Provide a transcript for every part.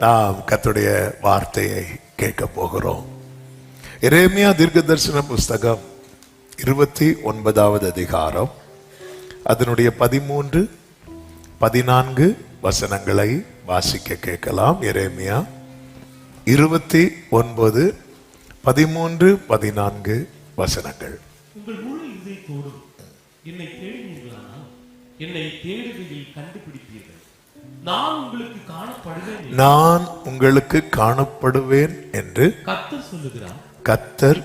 நாம் கர்த்தருடைய வார்த்தையை கேட்க போகிறோம். எரேமியா தீர்க்கதரிசன புஸ்தகம் 29வது அதிகாரம், அதனுடைய 13, 14 வசனங்களை வாசிக்க கேட்கலாம். எரேமியா 29, 13, 14 வசனங்கள். உங்கள் முழு இதயத்தோடும் என்னை தேடினீர்களானால் என்னை தேடுகையில் கண்டுபிடிப்பீர்கள். நான் உங்களுக்கு காணப்படுவேன் என்று கர்த்தர்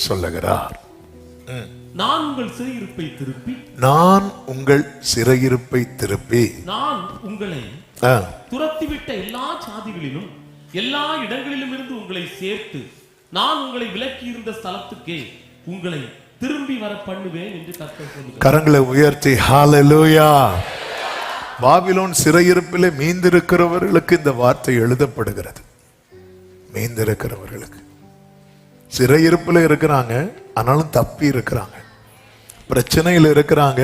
சொல்லுகிறார். நான் உங்கள் சிறையிருப்பை திருப்பி நான் உங்களை துரத்திவிட்ட எல்லா சாதிகளிலும் எல்லா இடங்களிலும் இருந்து உங்களை சேர்த்து நான் உங்களை விலக்கி இருந்த ஸ்தலத்துக்கே உங்களை திரும்பி வர பண்ணுவேன் என்று கர்த்தர் சொல்லுகிறார். கரங்களை உயர்த்தி ஹல்லேலூயா. பாபிலோன் சிறையிருப்பிலே மீந்திருக்கிறவர்களுக்கு இந்த வார்த்தை எழுதப்படுகிறது. மீந்திருக்கிறவர்களுக்கு சிறையிருப்பில் இருக்கிறாங்க, ஆனாலும் தப்பி இருக்கிறாங்க. பிரச்சனையில் இருக்கிறாங்க,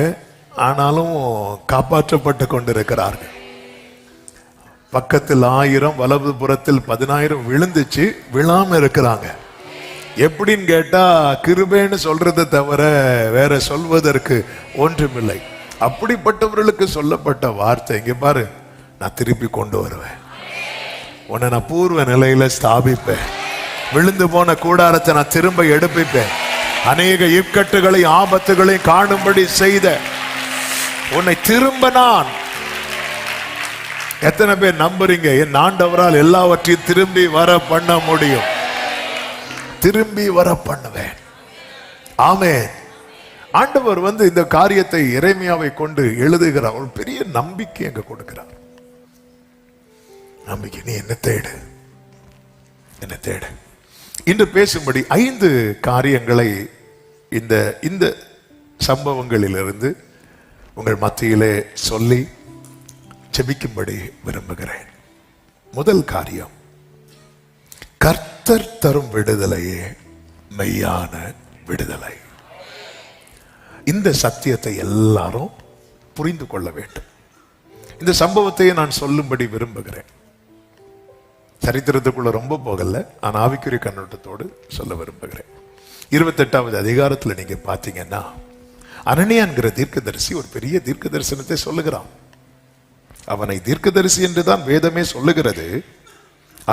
ஆனாலும் காப்பாற்றப்பட்டு கொண்டிருக்கிறார்கள். பக்கத்தில் 1000, வலது புறத்தில் 10,000 விழுந்துச்சு, விழாம இருக்கிறாங்க. எப்படின்னு கேட்டா, கிருபைன்னு சொல்றதை தவிர வேற சொல்வதற்கு ஒன்றுமில்லை. அப்படிப்பட்டவர்களுக்கு சொல்லப்பட்ட வார்த்தை, இங்க பாரு, நான் திருப்பி கொண்டு வருவேன், உன்னை நான் பூர்வ நிலையில ஸ்தாபிப்பேன், விழுந்து போன கூடாரத்தை நான் திரும்ப எடுப்பிப்பேன், அநேக இக்கட்டுகளை ஆபத்துகளை காணும்படி செய்த உன்னை திரும்ப நான். எத்தனை பேர் நம்புறீங்க என் ஆண்டவரால் எல்லாவற்றையும் திரும்பி வர பண்ண முடியும்? திரும்பி வர பண்ணுவேன். ஆமென். ஆண்டவர் இந்த காரியத்தை எரேமியாவை கொண்டு எழுதுகிறார். ஒரு பெரிய நம்பிக்கை அங்க கொடுக்கிறார். நம்பிக்கை, நீ என்ன தேடு, என்ன தேடு. இன்று பேசும்படி 5 காரியங்களை இந்த சம்பவங்களிலிருந்து உங்கள் மத்தியிலே சொல்லி ஜெபிக்கும்படி விரும்புகிறேன். முதல் காரியம், கர்த்தர் தரும் விடுதலையே மெய்யான விடுதலை. இந்த சத்தியத்தை எல்லாரும் புரிந்து கொள்ள வேண்டும். இந்த சம்பவத்தையே நான் சொல்லும்படி விரும்புகிறேன். சரித்திரத்துக்குள்ள ரொம்ப போகல, நான் ஆவிக்குரிய கண்ணோட்டத்தோடு சொல்ல விரும்புகிறேன். 28வது அதிகாரத்தில் நீங்க பாத்தீங்கன்னா, அனனியான்கிற தீர்க்கதரிசி ஒரு பெரிய தீர்க்க தரிசனத்தை சொல்லுகிறான். அவனை தீர்க்கதரிசி என்றுதான் வேதமே சொல்லுகிறது.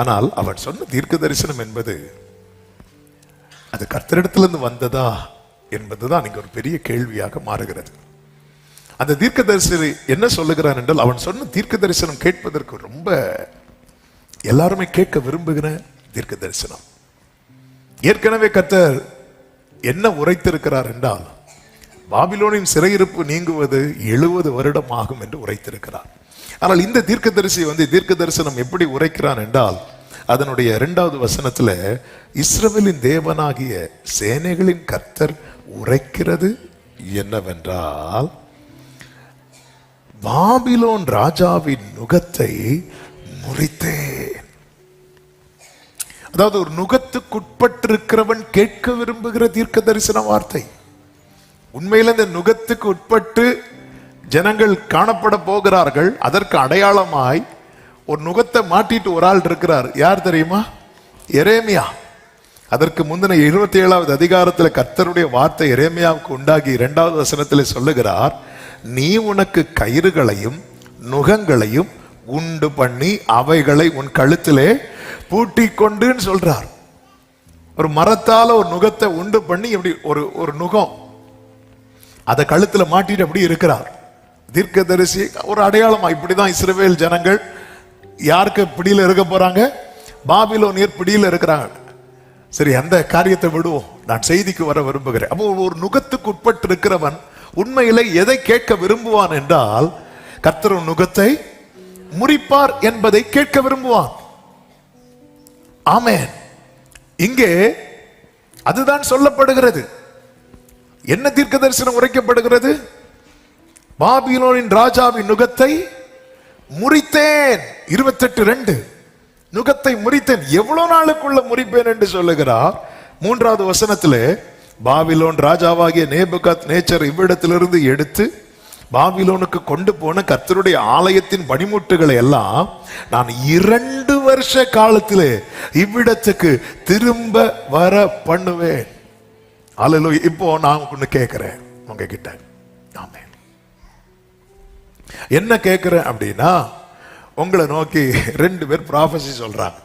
ஆனால் அவன் சொன்ன தீர்க்க தரிசனம் என்பது அது கர்த்தரிடத்திலிருந்து வந்ததா என்பதுதான் இங்க ஒரு பெரிய கேள்வியாக மாறுகிறது. அந்த தீர்க்க தரிசி என்ன சொல்லுகிறான் என்றால், அவன் சொன்ன தீர்க்க தரிசனம் கேட்பதற்கு ரொம்ப எல்லாருமே கேட்க விரும்புகிற தீர்க்க தரிசனம். ஏற்கனவே கர்த்தர் என்ன உரைத்திருக்கிறார் என்றால், பாபிலோனின் சிறையிருப்பு நீங்குவது 70 வருடம் ஆகும் என்று உரைத்திருக்கிறார். ஆனால் இந்த தீர்க்கதரிசி தீர்க்க தரிசனம் எப்படி உரைக்கிறான் என்றால், அதனுடைய 2வது வசனத்துல, இஸ்ரவேலின் தேவனாகிய சேனைகளின் கர்த்தர் உரைக்கிறது என்னவென்றால், பாபிலோன் ராஜாவின் நுகத்தை முறித்தேன். அதாவது ஒரு நுகத்துக்குட்பட்டிருக்கிறவன் கேட்க விரும்புகிற தீர்க்க தரிசன வார்த்தை. உண்மையில இந்த நுகத்துக்கு உட்பட்டு ஜனங்கள் காணப்பட போகிறார்கள். அதற்கு அடையாளமாய் ஒரு நுகத்தை மாட்டிட்டு ஒரு ஆள் இருக்கிறார். யார் தெரியுமா? எரேமியா. அதற்கு முந்தின 27வது அதிகாரத்தில் கர்த்தருடைய வார்த்தை எரேமியாவுக்கு உண்டாகி 2வது வசனத்தில் சொல்லுகிறார், நீ உனக்கு கயிறுகளையும் நுகங்களையும் உண்டு பண்ணி அவைகளை உன் கழுத்திலே பூட்டி கொண்டுன்னு சொல்றார். ஒரு மரத்தால ஒரு நுகத்தை உண்டு பண்ணி எப்படி ஒரு நுகம் அதை கழுத்துல மாட்டிட்டு அப்படி இருக்கிறார். தீர்க்கதரிசி ஒரு அடையாளமா, இப்படிதான் இஸ்ரவேல் ஜனங்கள் யாருக்கு பிடியில இருக்க போறாங்க? பாபிலோனியர் பிடியில இருக்கிறாங்க. சரி, அந்த காரியத்தை விடுவோம், நான் செய்திக்கு வர விரும்புகிறேன். அப்போ ஒரு நுகத்துக்கு உட்பட்டு இருக்கிறவன் உண்மையில எதை கேட்க விரும்புவான் என்றால், கர்த்தர் நுகத்தை முறிப்பார் என்பதை கேட்க விரும்புவான். ஆமென். இங்கே அதுதான் சொல்லப்படுகிறது. என்ன தீர்க்க தரிசனம் உரைக்கப்படுகிறது? பாபிலோனின் ராஜாவின் நுகத்தை முறித்தேன். 28:2 நுகத்தை முறித்தேன். எவ்வளவு நாளுக்குள்ள முறிப்பேன் என்று சொல்லுகிறார். 3வது வசனத்திலே, பாபிலோன் ராஜாவாகிய நேபுகாத் நேச்சர் இவ்விடத்திலிருந்து எடுத்து பாபிலோனுக்கு கொண்டு போன கர்த்தருடைய ஆலயத்தின் பணிமுட்டுகளை எல்லாம் நான் 2 வருஷ காலத்திலே இவ்விடத்துக்கு திரும்ப வர பண்ணுவேன். அல்லேலூயா. இப்போ நான் ஒண்ணு கேட்கிறேன் உங்ககிட்ட. ஆமென். என்ன கேட்கிறேன் அப்படின்னா, உங்களை நோக்கி 2 பேர் ப்ராஃபஸி சொல்றாங்க.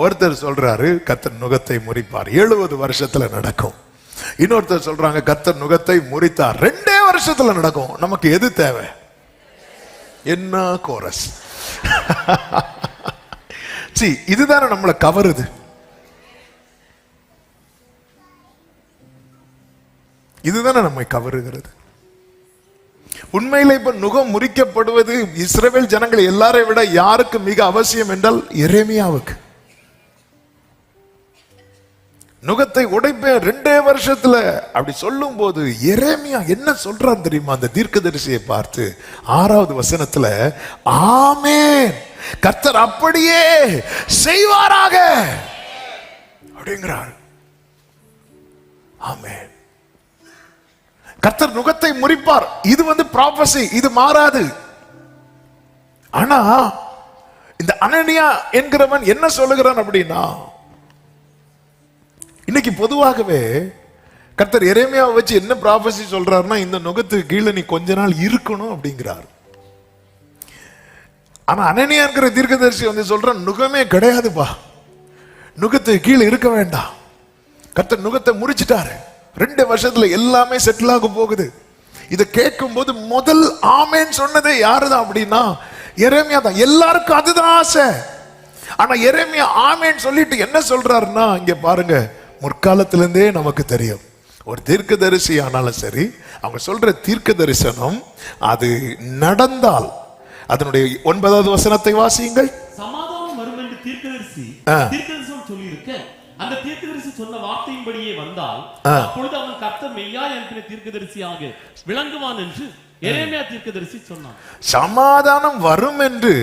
ஒருத்தர் சொல்றாரு கர்த்தர் நுகத்தை முறிப்பார், 70 வருஷத்துல நடக்கும். இன்னொருத்தர் சொல்றாங்க கர்த்தர் நுகத்தை முறித்தார், 2 வருஷத்துல நடக்கும். நமக்கு எது தேவை? என்ன கோரஸ்? இதுதானே நம்மளை கவருது. இதுதானே நம்மை கவருகிறது. உண்மையில இப்ப நுகம் முறிக்கப்படுவது இஸ்ரவேல் ஜனங்கள் எல்லாரை விட யாருக்கு மிக அவசியம் என்றால் எரேமியாவுக்கு. நுகத்தை உடைப்பேன் 2 வருஷத்துல அப்படி சொல்லும் போது எரேமியா என்ன சொல்றான் தெரியுமா? அந்த தீர்க்கதரிசியை பார்த்து 6வது வசனத்துல, ஆமென், கர்த்தர் அப்படியே செய்வாராக அப்படிங்கிறார். ஆமென். கர்த்தர் நுகத்தை முறிப்பார். இது ப்ராபசி, இது மாறாது. ஆனா இந்த அனனியா என்கிறவன் என்ன சொல்லுகிறான் அப்படின்னா, இன்னைக்கு பொதுவாகவே கர்த்தர் எரேமியாவை வச்சு என்ன ப்ராபசி சொல்றாருன்னா, இந்த நுகத்துக்கு கீழே நீ கொஞ்ச நாள் இருக்கணும் அப்படிங்கிறார். ஆனா அனனியா இருக்கிற தீர்க்கதரிசி சொல்றான், நுகமே கிடையாதுப்பா, நுகத்துக்கு கீழே இருக்க வேண்டாம். கர்த்தர் நுகத்தை முறிச்சிட்டாரு, 2 வருஷத்துல எல்லாமே செட்டில் ஆக போகுது. இதை கேட்கும் போது முதல் ஆமேன் சொன்னதே யாருதான் அப்படின்னா எரேமியா தான். எல்லாருக்கும் அதுதான் ஆசை. ஆனா எரேமியா ஆமேன் சொல்லிட்டு என்ன சொல்றாருன்னா, இங்க பாருங்க, முற்காலத்திலிருந்தே நமக்கு தெரியும், ஒரு தீர்க்கதரிசி ஆனாலும் சரி, அவங்க சொல்ற தீர்க்க தரிசனம் அது நடந்தால், அதனுடைய 9வது வசனத்தை வாசியுங்கள். சமாதானம் வரும் என்று தீர்க்கதரிசனம் சொல்லியிருக்க, அந்த தீர்க்கதரிசி சொன்ன வார்த்தையின்படியே வந்தால், அப்பொழுது அவன் கர்த்தர் மெய்யாய் அனுப்பின தீர்க்கதரிசியாக விளங்குவான் என்று எரேமியா தீர்க்கதரிசி சொன்னான். சமாதானம் வரும் என்று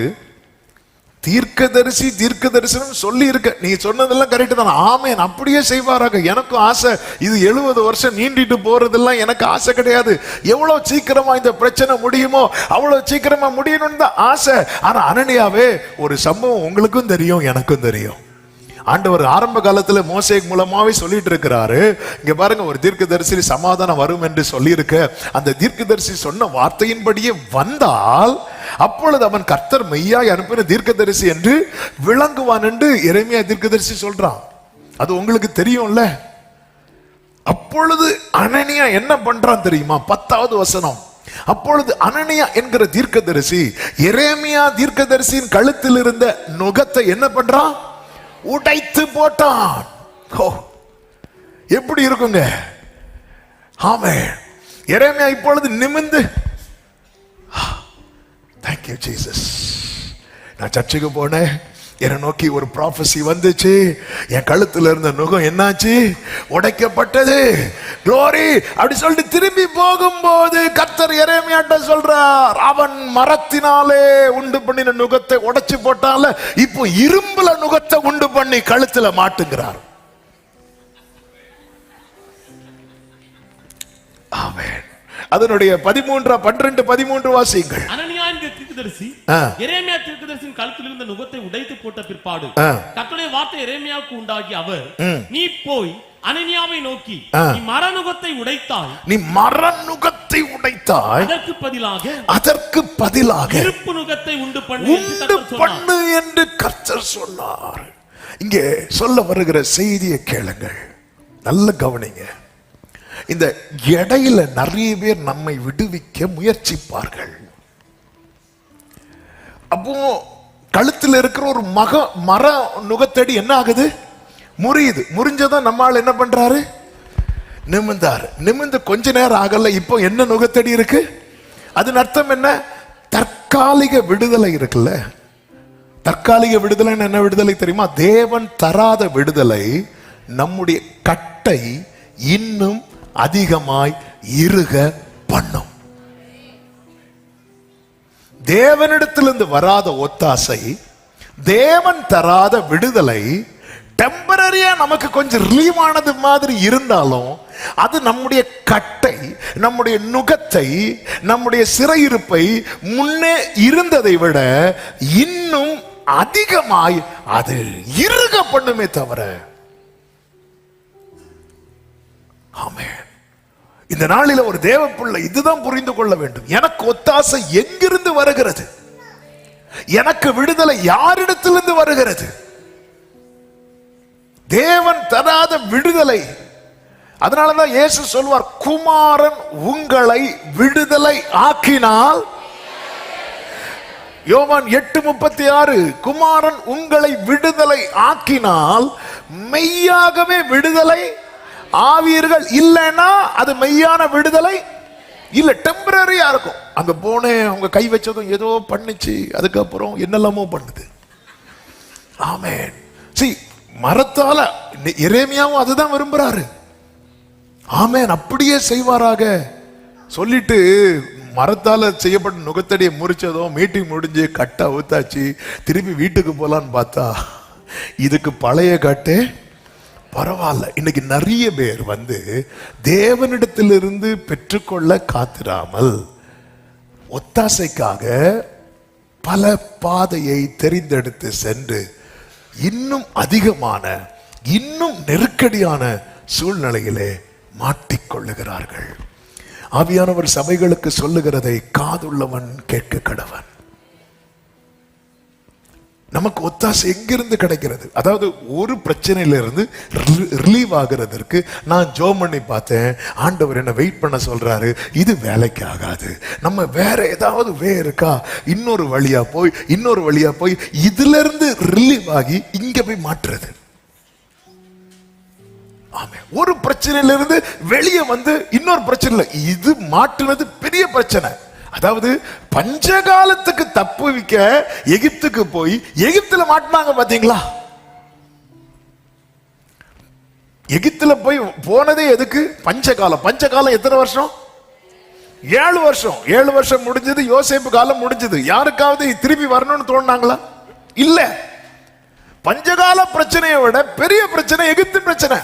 தீர்க்கதரிசனம் சொல்லி இருக்க. நீ சொன்னதெல்லாம் கரெக்ட் தான். ஆமென், அப்படியே செய்வாராக. எனக்கும் ஆசை. இது 70 வருஷம் நீண்டிட்டு போறதெல்லாம் எனக்கு ஆசை கிடையாது. எவ்வளவு சீக்கிரமா இந்த பிரச்சனை முடியுமோ அவ்வளவு சீக்கிரமா முடியணும்னு தான் ஆசை. ஆனா அனனியாவே, ஒரு சம்பவம் உங்களுக்கும் தெரியும், எனக்கும் தெரியும். ஆண்டவர் ஆரம்ப காலத்துல மோசே மூலமாவே சொல்லிட்டு இருக்கிறாரு. இங்க பாருங்க, ஒரு தீர்க்கதரிசி சமாதானம் வரும் என்று சொல்லி இருக்க, அந்த தீர்க்கதரிசி சொன்ன வார்த்தையின்படியே வந்தால் அப்பொழுது அவன் கர்த்தர் மெய்யாய் அனுப்பின தீர்க்கதரிசி என்று விளங்குவான் என்று எரேமியா தீர்க்கதரிசி சொல்றான். அது உங்களுக்கு தெரியும்ல. அப்பொழுது அனனியா என்ன பண்றான் தெரியுமா? 10வது வசனம். அப்பொழுது அனனியா என்கிற தீர்க்கதரிசி எரேமியா தீர்க்கதரிசியின் கழுத்தில் இருந்த நுகத்தை என்ன பண்றான்? உடைத்து போட்டான். எப்படி இருக்குங்க? ஆமென். எரேமியா இப்பொழுது நிமிர்ந்து, thank you Jesus, நான் சர்ச்சுக்கு போனேன், என்னை நோக்கி ஒரு ப்ராஃபஸி வந்துச்சு, என் கழுத்துல இருந்த நுகம் என்னாச்சு? உடைக்கப்பட்டது. க்ளோரி அப்படி சொல்லிட்டு திரும்பி போகும்போது கர்த்தர் எரேமியாட்ட சொல்றார், அவன் மரத்தினாலே உண்டு பண்ணின நுகத்தை உடைச்சு போட்டால, இப்போ இரும்புல நுகத்தை உண்டு பண்ணி கழுத்துல மாட்டுங்கிறார். ஆமென். அதனுடைய 12 வாசியுங்கள். அனனியா என்கிற தீர்க்கதரிசி எரேமியா தீர்க்கதரிசியின் கழுத்தில் இருந்த நுகத்தை உடைத்து போட்ட பிற்பாடு கர்த்தருடைய வார்த்தை எரேமியாவுக்கு உண்டாகி, அவர், நீ போய் அனனியாவை நோக்கி, நீ மரநுகத்தை உடைத்தாய், அதற்கு பதிலாக இருப்பு நுகத்தை உண்டு பண்ணு என்று கர்த்தர் சொன்னார். இங்கே சொல்ல வருகிற செய்தியை கேளுங்கள், நல்ல கவனிங்க. இந்த இடையில நிறைய பேர் நம்மை விடுவிக்க முயற்சிப்பார்கள். அப்போ கழுத்தில் இருக்கிற ஒரு மர நுகத்தடி என்ன ஆகுது? முறியுது. முறிஞ்சதான் நம்மால் என்ன பண்றாரு? நிமிர்ந்து கொஞ்ச நேரம் ஆகல, இப்போ என்ன நுகத்தடி இருக்கு? அதன் அர்த்தம் என்ன? தற்காலிக விடுதலை இருக்குல்ல. தற்காலிக விடுதலை என்ன விடுதலை தெரியுமா? தேவன் தராத விடுதலை நம்முடைய கட்டை இன்னும் அதிகமாய் இறுக பண்ணும். தேவனிடத்திலிருந்து வராத ஒத்தாசை, தேவன் தராத விடுதலை டெம்பரரி டெம்பரரியா நமக்கு கொஞ்சம் ரிலீவ் ஆனது மாதிரி இருந்தாலும் அது நம்முடைய கட்டை, நம்முடைய நுகத்தை, நம்முடைய சிறையிருப்பை முன்னே இருந்ததை விட இன்னும் அதிகமாய் அது இறுக பண்ணுமே தவிர. ஆமென். இந்த நாளில ஒரு தேவ பிள்ளை இதுதான் புரிந்து கொள்ள வேண்டும். எனக்கு ஒத்தாசை எங்கிருந்து வருகிறது? எனக்கு விடுதலை யாரிடத்திலிருந்து வருகிறது? தேவன் தராத விடுதலை. அதனாலதான் இயேசு சொல்வார், குமாரன் உங்களை விடுதலை ஆக்கினால், யோவான் 8:36, குமாரன் உங்களை விடுதலை ஆக்கினால் மெய்யாகவே விடுதலை ஆவீர்கள். இல்லைன்னா அது மெய்யான விடுதலை இல்ல, டெம்பரரியா இருக்கும். அங்க போனேன், அவங்க கை வச்சதும் ஏதோ பண்ணுச்சு, அதுக்கப்புறம் என்னெல்லாமோ பண்ணுது. ஆமென். See, மரத்தால எரேமியாவும் அதுதான் விரும்புறாரு. ஆமென். அப்படியே செய்வாராக சொல்லிட்டு மரத்தால செய்யப்பட்ட நுகத்தடியை முறிச்சதும் மீட்டிங் முடிஞ்சு கட்டை ஊத்தாச்சு, திருப்பி வீட்டுக்கு போலான்னு பார்த்தா இதுக்கு பழைய கட்டே பரவாயில்ல. இன்னைக்கு நிறைய பேர் தேவனிடத்திலிருந்து பெற்றுக்கொள்ள காத்திராமல் ஒத்தாசைக்காக பல பாதையை தெரிந்தெடுத்து சென்று இன்னும் அதிகமான, இன்னும் நெருக்கடியான சூழ்நிலையிலே மாட்டிக்கொள்ளுகிறார்கள். ஆவியானவர் சபைகளுக்கு சொல்லுகிறதை காதுள்ளவன் கேட்க கடவன். நமக்கு ஒத்தாசை எங்கிருந்து கிடைக்கிறது? அதாவது ஒரு பிரச்சனையிலிருந்து ரிலீவ் ஆகிறதற்கு நான் ஜோம் பண்ணி பார்த்தேன், ஆண்டவர் என்ன வெயிட் பண்ண சொல்றாரு, இது வேலைக்கு ஆகாது, நம்ம வேற ஏதாவது இருக்கா, இன்னொரு வழியா போய் இதுல இருந்து ரிலீவ் ஆகி இங்க போய் மாற்றுறது. ஆமே. ஒரு பிரச்சனையிலிருந்து வெளியே இன்னொரு பிரச்சனை, இது மாற்றுனது பெரிய பிரச்சனை. அதாவது பஞ்சகாலத்துக்கு தப்புவிக்க எகிப்துக்கு போய் எகிப்துல மாட்டினாங்க பாத்தீங்களா? எகிப்துல போய் போனதே எதுக்கு? பஞ்சகாலம். பஞ்சகாலம் எத்தனை வருஷம்? 7 வருஷம். 7 வருஷம் முடிஞ்சது, யோசேப்பு காலம் முடிஞ்சது. யாருக்காவது திருப்பி வரணும்னு தோணுனாங்களா? இல்ல. பஞ்சகால பிரச்சனையை விட பெரிய பிரச்சனை எகிப்து பிரச்சனை.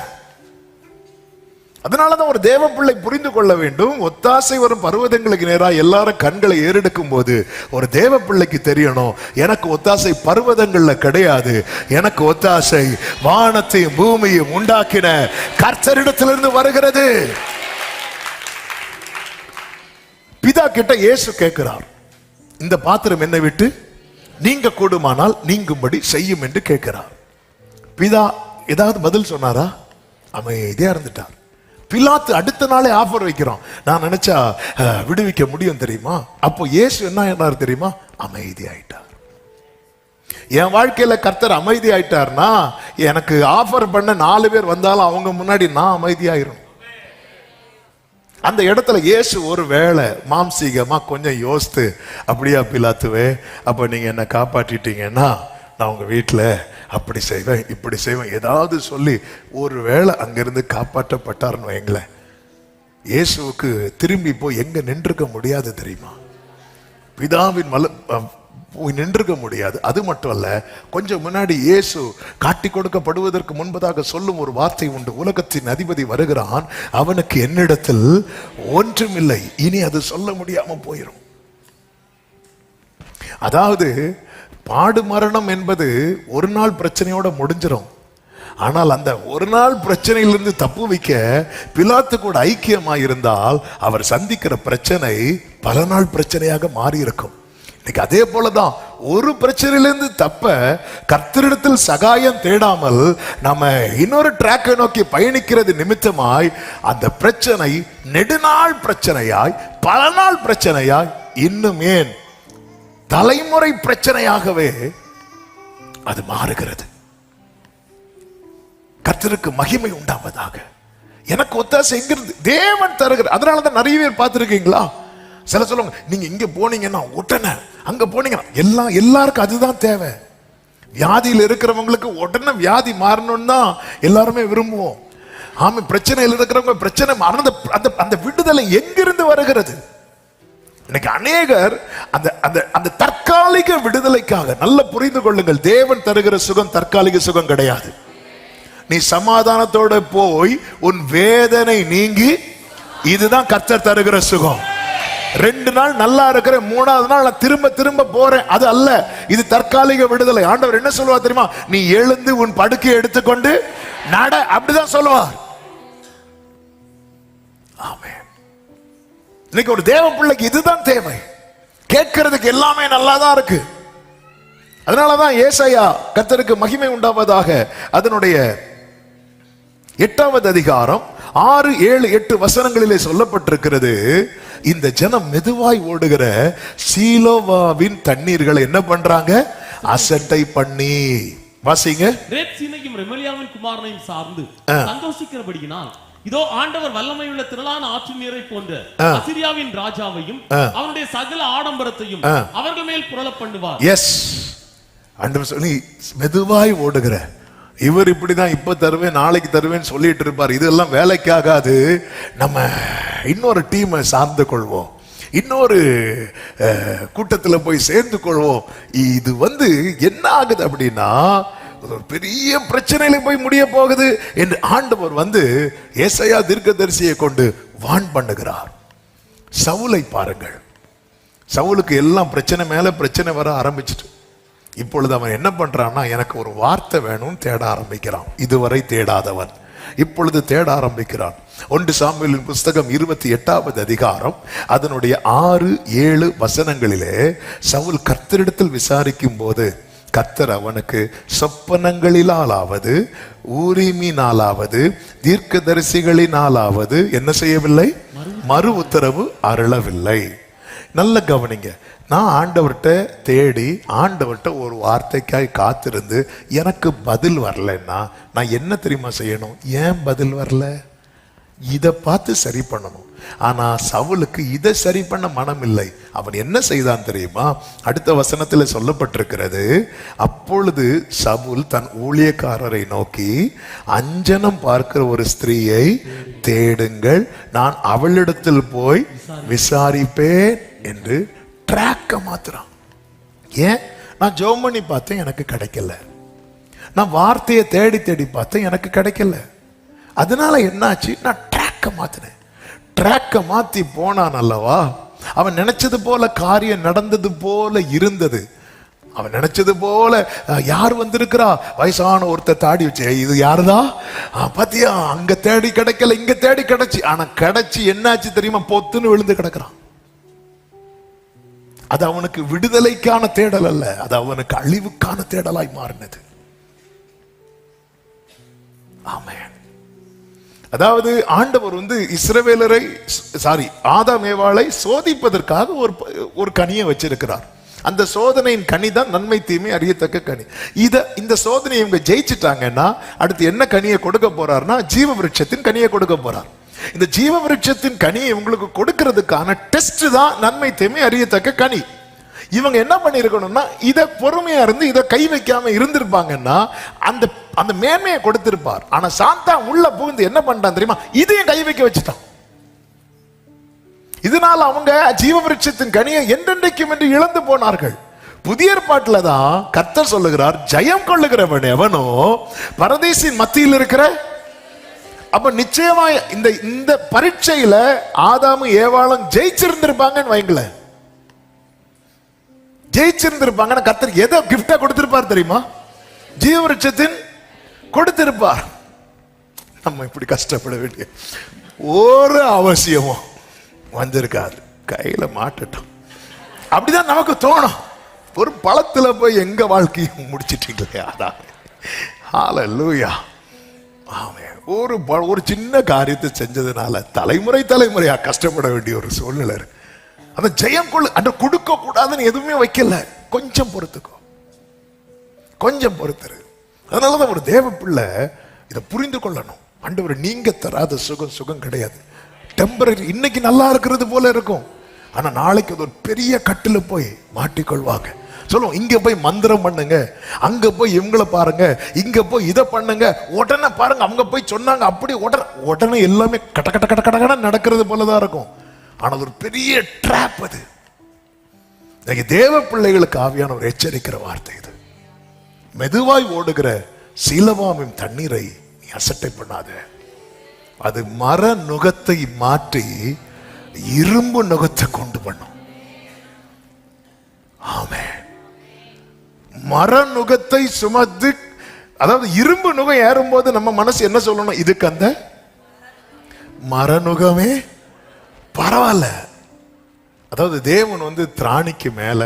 அதனாலதான் ஒரு தேவ பிள்ளை புரிந்து கொள்ள வேண்டும், ஒத்தாசை வரும் பர்வதங்களுக்கு நேராக எல்லாரும் கண்களை ஏறெடுக்கும் போது ஒரு தேவ பிள்ளைக்கு தெரியணும், எனக்கு ஒத்தாசை பர்வதங்கள்ல கிடையாது, எனக்கு ஒத்தாசை வானத்தையும் பூமியையும் உண்டாக்கின கர்த்தரிடத்திலிருந்து வருகிறது. பிதா கிட்ட இயேசு கேட்கிறார், இந்த பாத்திரம் என்னை விட்டு நீங்க கூடுமானால் நீங்கும்படி செய்யும் என்று கேட்கிறார். பிதா ஏதாவது பதில் சொன்னாரா? அமைதியா இருந்துட்டார். பிலாத்து அடுத்த நாளே ஆஃபர் வைக்கிறோம், நான் நினைச்சா விடுவிக்க முடியும் தெரியுமா? அப்போ இயேசு என்ன தெரியுமா? அமைதி ஆயிட்டார். என் வாழ்க்கையில கர்த்தர் அமைதி ஆயிட்டார்னா, எனக்கு ஆஃபர் பண்ண 4 பேர் வந்தாலும் அவங்க முன்னாடி நான் அமைதியாயிரும். அந்த இடத்துல இயேசு ஒரு வேளை மாம்சீகமா கொஞ்சம் யோசித்து, அப்படியா பிலாத்துவே, அப்ப நீங்க என்ன காப்பாற்றிட்டீங்கன்னா நான் உங்க வீட்டுல அப்படி செய்வேன் இப்படி செய்வேன் ஏதாவது சொல்லி ஒரு வேளை அங்கிருந்து காப்பாற்றப்பட்டார்னு வைங்களேன், இயேசுவுக்கு திரும்பி போய் எங்க நின்றுக்க முடியாது தெரியுமா? பிதாவின் போய் நின்றுக்க முடியாது. அது மட்டும் அல்ல, கொஞ்சம் முன்னாடி இயேசு காட்டி கொடுக்கப்படுவதற்கு முன்பதாக சொல்லும் ஒரு வார்த்தை உண்டு, உலகத்தின் அதிபதி வருகிறான், அவனுக்கு என்னிடத்தில் ஒன்றுமில்லை. இனி அது சொல்ல முடியாம போயிடும். அதாவது பாடு மரணம் என்பது ஒரு நாள் பிரச்சனையோட முடிஞ்சிடும். ஆனால் அந்த ஒரு நாள் பிரச்சனையிலிருந்து தப்பு வைக்க பிலாத்து கூட ஐக்கியமாக இருந்தால் அவர் சந்திக்கிற பிரச்சனை பல நாள் பிரச்சனையாக மாறி இருக்கும். இன்னைக்கு அதே போலதான் ஒரு பிரச்சனையிலிருந்து தப்ப கர்த்தரிடத்தில் சகாயம் தேடாமல் நம்ம இன்னொரு டிராக்கை நோக்கி பயணிக்கிறது நிமித்தமாய் அந்த பிரச்சனை நெடுநாள் பிரச்சனையாய், பல நாள் பிரச்சனையாய், இன்னும் ஏன் தலைமுறை பிரச்சனையாகவே அது மாறுகிறது. கர்த்தருக்கு மகிமை உண்டாவதாக. எனக்கு ஒத்தாசை எங்கிருந்து? தேவன் தருகிறார். அதனாலதான் நிறைய பேர் பார்த்திருக்கீங்களா, சில சொல்லுவாங்க, நீங்க இங்க போனீங்கன்னா உடனே, அங்க போனீங்கன்னா எல்லாருக்கும் அதுதான் தேவை. வியாதியில் இருக்கிறவங்களுக்கு உடனே வியாதி மாறணும்னு தான் எல்லாருமே விரும்புவோம். ஆமா, பிரச்சனையில் இருக்கிறவங்க பிரச்சனை அந்த விடுதலை எங்கிருந்து வருகிறது? இன்னைக்கு அநேகர் அந்த தற்காலிக விடுதலைக்காக, நல்ல புரிந்து கொள்ளுங்கள், தேவன் தருகிற சுகம் தற்காலிக சுகம் கிடையாது. நீ சமாதானத்தோட போய் உன் வேதனை நீங்கி, இதுதான் கர்த்தர் தருகிற சுகம். 2 நாள் நல்லா இருக்கிற, 3ஆவது நாள் நான் திரும்ப திரும்ப போறேன், அது அல்ல. இது தற்காலிக விடுதலை. ஆண்டவர் என்ன சொல்லுவார் தெரியுமா? நீ எழுந்து உன் படுக்கையை எடுத்துக்கொண்டு நட, அப்படிதான் சொல்லுவார். ஆமென். இன்னைக்கு ஒரு தேவ பிள்ளைக்கு இதுதான் தேவை. கேட்கிறதுக்கு எல்லாமே நல்லாதான் இருக்கு. அதனாலதான் ஏசாயா, கர்த்தருக்கு மகிமை உண்டாவதாக, அதனுடைய 8வது அதிகாரம் 6, 7, 8 வசனங்களிலே சொல்லப்பட்டிருக்கிறது. இந்த ஜனம் மெதுவாய் ஓடுகிற சீலோவாவின் தண்ணீர்களை என்ன பண்றாங்க? அசட்டை பண்ணி. வாசிங்க. ரேத்சீனையும் ரெமலியாவின் குமாரனையும் சார்ந்து சந்தோஷிக்கிறபடியினால், இதோ ஆண்டவர் வல்லமையுள்ள திரளான ஆற்று நீரை போன்ற அசிரியாவின் ராஜாவையும் அவனுடைய சகல ஆடம்பரத்தையும் அவர்கள் மேல் புரள பண்ணுவார். எஸ், ஆண்டவர் சொல்லி மெதுவாய் ஓடுகிற இவர் இப்படிதான், இப்ப தருவேன் நாளைக்கு தருவேன்னு சொல்லிட்டு இருப்பார். இதெல்லாம் வேலைக்காகாது. நம்ம இன்னொரு டீமை சார்ந்து கொள்வோம், இன்னொரு கூட்டத்தில் போய் சேர்ந்து கொள்வோம். இது என்ன ஆகுது அப்படின்னா, ஒரு பெரிய பிரச்சனையில போய் முடிய போகுது என்று ஆண்டவர் ஏசாயா தீர்க்கதரிசியை கொண்டு வான் பண்ணுகிறார். சவுலை பாருங்கள். சவுலுக்கு எல்லாம் பிரச்சனை மேல பிரச்சனை வர ஆரம்பிச்சிட்டு, இப்பொழுது அவன் என்ன பண்றான்னா, எனக்கு ஒரு வார்த்தை வேணும்னு தேட ஆரம்பிக்கிறான். இதுவரை தேடாதவன் இப்பொழுது தேட ஆரம்பிக்கிறான். 1 சாமுவேலின் புஸ்தகம் 28வது அதிகாரம் அதனுடைய 6, 7 வசனங்களிலே சவுல் கர்த்தரிடத்தில் விசாரிக்கும் போது, கர்த்தர் அவனுக்கு சொப்பனங்களிலாவது ஊரிமினாலாவது தீர்க்கதரிசிகளினாலாவது என்ன செய்யவில்லை? மறு உத்தரவு அருளவில்லை. நல்ல கவனிங்க. நான் ஆண்டவர்கிட்ட தேடி, ஆண்டவர்கிட்ட ஒரு வார்த்தைக்காய் காத்திருந்து எனக்கு பதில் வரலன்னா நான் என்ன தெரியுமா செய்யணும்? ஏன் பதில் வரல, இதை பார்த்து சரி பண்ணணும். ஆனா சவுலுக்கு இதை சரி பண்ண மனம் இல்லை. அவன் என்ன செய்தான் தெரியுமா? அடுத்த வசனத்தில் சொல்லப்பட்டிருக்கிறது, அப்பொழுது சவுல் தன் ஊழியக்காரரை நோக்கி, அஞ்சனம் பார்க்கிற ஒரு ஸ்திரீயை தேடுங்கள், நான் அவளிடத்தில் போய் விசாரிப்பேன் என்று ட்ராக்க மாத்துறான். ஏன்? நான் ஜெபம் பண்ணி பார்த்தேன், எனக்கு கிடைக்கல. நான் வார்த்தையை தேடி தேடி பார்த்தேன், எனக்கு கிடைக்கல. அதனால என்னாச்சு? நான் ட்ராக்க மாத்தினேன். ட்ராக்க மாத்தி போனான் அல்லவா, அவன் நினைச்சது போல காரியம் நடந்தது போல இருந்தது. அவன் நினைச்சது போல, யார் வந்திருக்கிறா? வயசான ஒருத்தர் தாடி வச்சு, இது யாருதா? பாத்தியா, அங்க தேடி கிடைக்கல, இங்க தேடி கிடைச்சி. ஆனா கிடைச்சி என்னாச்சு தெரியுமா? பொத்துன்னு விழுந்து கிடக்குறான். அது அவனுக்கு விடுதலைக்கான தேடல் அல்ல, அது அவனுக்கு அழிவுக்கான தேடலாய் மாறினது. ஆமென். அதாவது ஆண்டவர் இஸ்ரவேலரை, ஆதாம் ஏவாளை சோதிப்பதற்காக ஒரு கனியை வச்சிருக்கிறார். அந்த சோதனையின் கனி தான் நன்மை தீமை அறியத்தக்க கனி. இந்த சோதனையை இவங்க ஜெயிச்சுட்டாங்கன்னா அடுத்து என்ன கனியை கொடுக்க போறார்னா, ஜீவ விருட்சத்தின் கனியை கொடுக்க போறார். இந்த ஜீவ விருட்சத்தின் கனியை உங்களுக்கு கொடுக்கிறதுக்கான டெஸ்ட் தான் நன்மை தீமை அறியத்தக்க கனி. இவங்க என்ன பண்ணிருக்கணும்னா, இதை பொறுமையா இருந்து இதை கை வைக்காம இருந்திருப்பாங்கன்னா அந்த அந்த மேன்மையை கொடுத்திருப்பார். ஆனா சாந்தா உள்ள புகுந்து என்ன பண்ணிட்டான் தெரியுமா? இதையும் கை வைக்க வச்சுட்டான். இதனால அவங்க ஜீவ விருட்சத்தின் கனியை என்றென்றைக்கும் என்று இழந்து போனார்கள். புதிய ஏற்பாட்டுல தான் கர்த்தர் சொல்லுகிறார், ஜெயம் கொள்ளுகிறவன் எவனோ பரதீசின் மத்தியில் இருக்கிற. அப்ப நிச்சயமா இந்த பரீட்சையில ஆதாமும் ஏவாளும் ஜெயிச்சிருந்திருப்பாங்கன்னு வைங்களேன். ஜெயிச்சிருந்திருப்பாங்க. கர்த்தர் எதை கிஃப்டா கொடுத்திருப்பார் தெரியுமா? ஜீவ விருட்சத்தின் கொடுத்திருப்பார். நம்ம இப்படி கஷ்டப்பட வேண்டிய ஒரு அவசியமும் வந்திருக்காது. கையில மாட்டட்டும், அப்படிதான் நமக்கு தோணும். ஒரு பழத்துல போய் எங்க வாழ்க்கையை முடிச்சிட்டீங்களே, அதான் ஹல்லேலூயா. ஆமென். ஒரு சின்ன காரியத்தை செஞ்சதுனால தலைமுறையா கஷ்டப்பட வேண்டிய ஒரு சூழ்நிலை இருக்கு. அந்த ஜெயம் கொள்ளு கொடுக்க கூடாதுன்னு எதுவுமே வைக்கல. கொஞ்சம் பொறுத்துக்கோ, கொஞ்சம் பொறுத்துரு. அதனாலதான் ஒரு தேவ பிள்ளை இதை புரிந்து கொள்ளணும். ஆண்டவர் நீங்க தராத சுகம் கிடையாது. டெம்பரரி. இன்னைக்கு நல்லா இருக்கிறது போல இருக்கும், ஆனா நாளைக்கு அது ஒரு பெரிய கட்டுல போய் மாட்டிக்கொள்வாங்க. சொல்லுவோம், இங்க போய் மந்திரம் பண்ணுங்க, அங்க போய் இவங்களை பாருங்க, இங்க போய் இதை பண்ணுங்க, உடனே பாருங்க அவங்க போய் சொன்னாங்க, அப்படி உடனே எல்லாமே கட்ட கட்ட கட்ட கட்ட நடக்கிறது போலதான் இருக்கும். ஆனா ஒரு பெரிய ட்ராப் அது. தேவ பிள்ளைகளுக்கு ஆவியான ஒரு எச்சரிக்கிற வார்த்தை இது. மெதுவாய் ஓடுகிற சீலவாமின் தண்ணீரை அசட்டை பண்ணாத. அது மர நுகத்தை மாற்றி இரும்பு நுகத்தை கொண்டு பண்ணும். ஆமென். மர நுகத்தை சுமந்து, அதாவது இரும்பு நுகம் ஏறும்போது நம்ம மனசு என்ன சொல்லணும்? இதுக்கு அந்த மரநுகமே பரவாயில்ல. அதாவது தேவன் திராணிக்கு மேல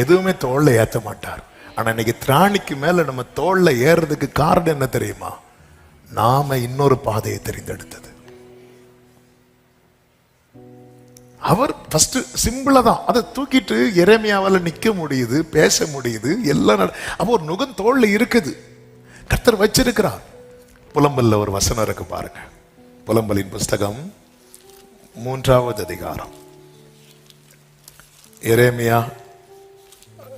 எதுவுமே தோல்ல ஏத்த மாட்டார். ஆனா இன்னைக்கு திராணிக்கு மேல நம்ம தோல்ல ஏறதுக்கு காரணம் என்ன தெரியுமா? நாம இன்னொரு பாதையை தெரிந்தெடுத்தது. அவர் ஃபர்ஸ்ட் சிம்பிளா தான் அதை தூக்கிட்டு எரேமியாவால நிக்க முடியுது, பேச முடியுது, எல்லாம். அப்போ ஒரு நுகம் தோல்ல இருக்குது, கர்த்தர் வச்சிருக்கிறார். புலம்பல்ல ஒரு வசனம் இருக்கு பாருங்க. புலம்பலின் புஸ்தகம் 3வது அதிகாரம். எரேமியா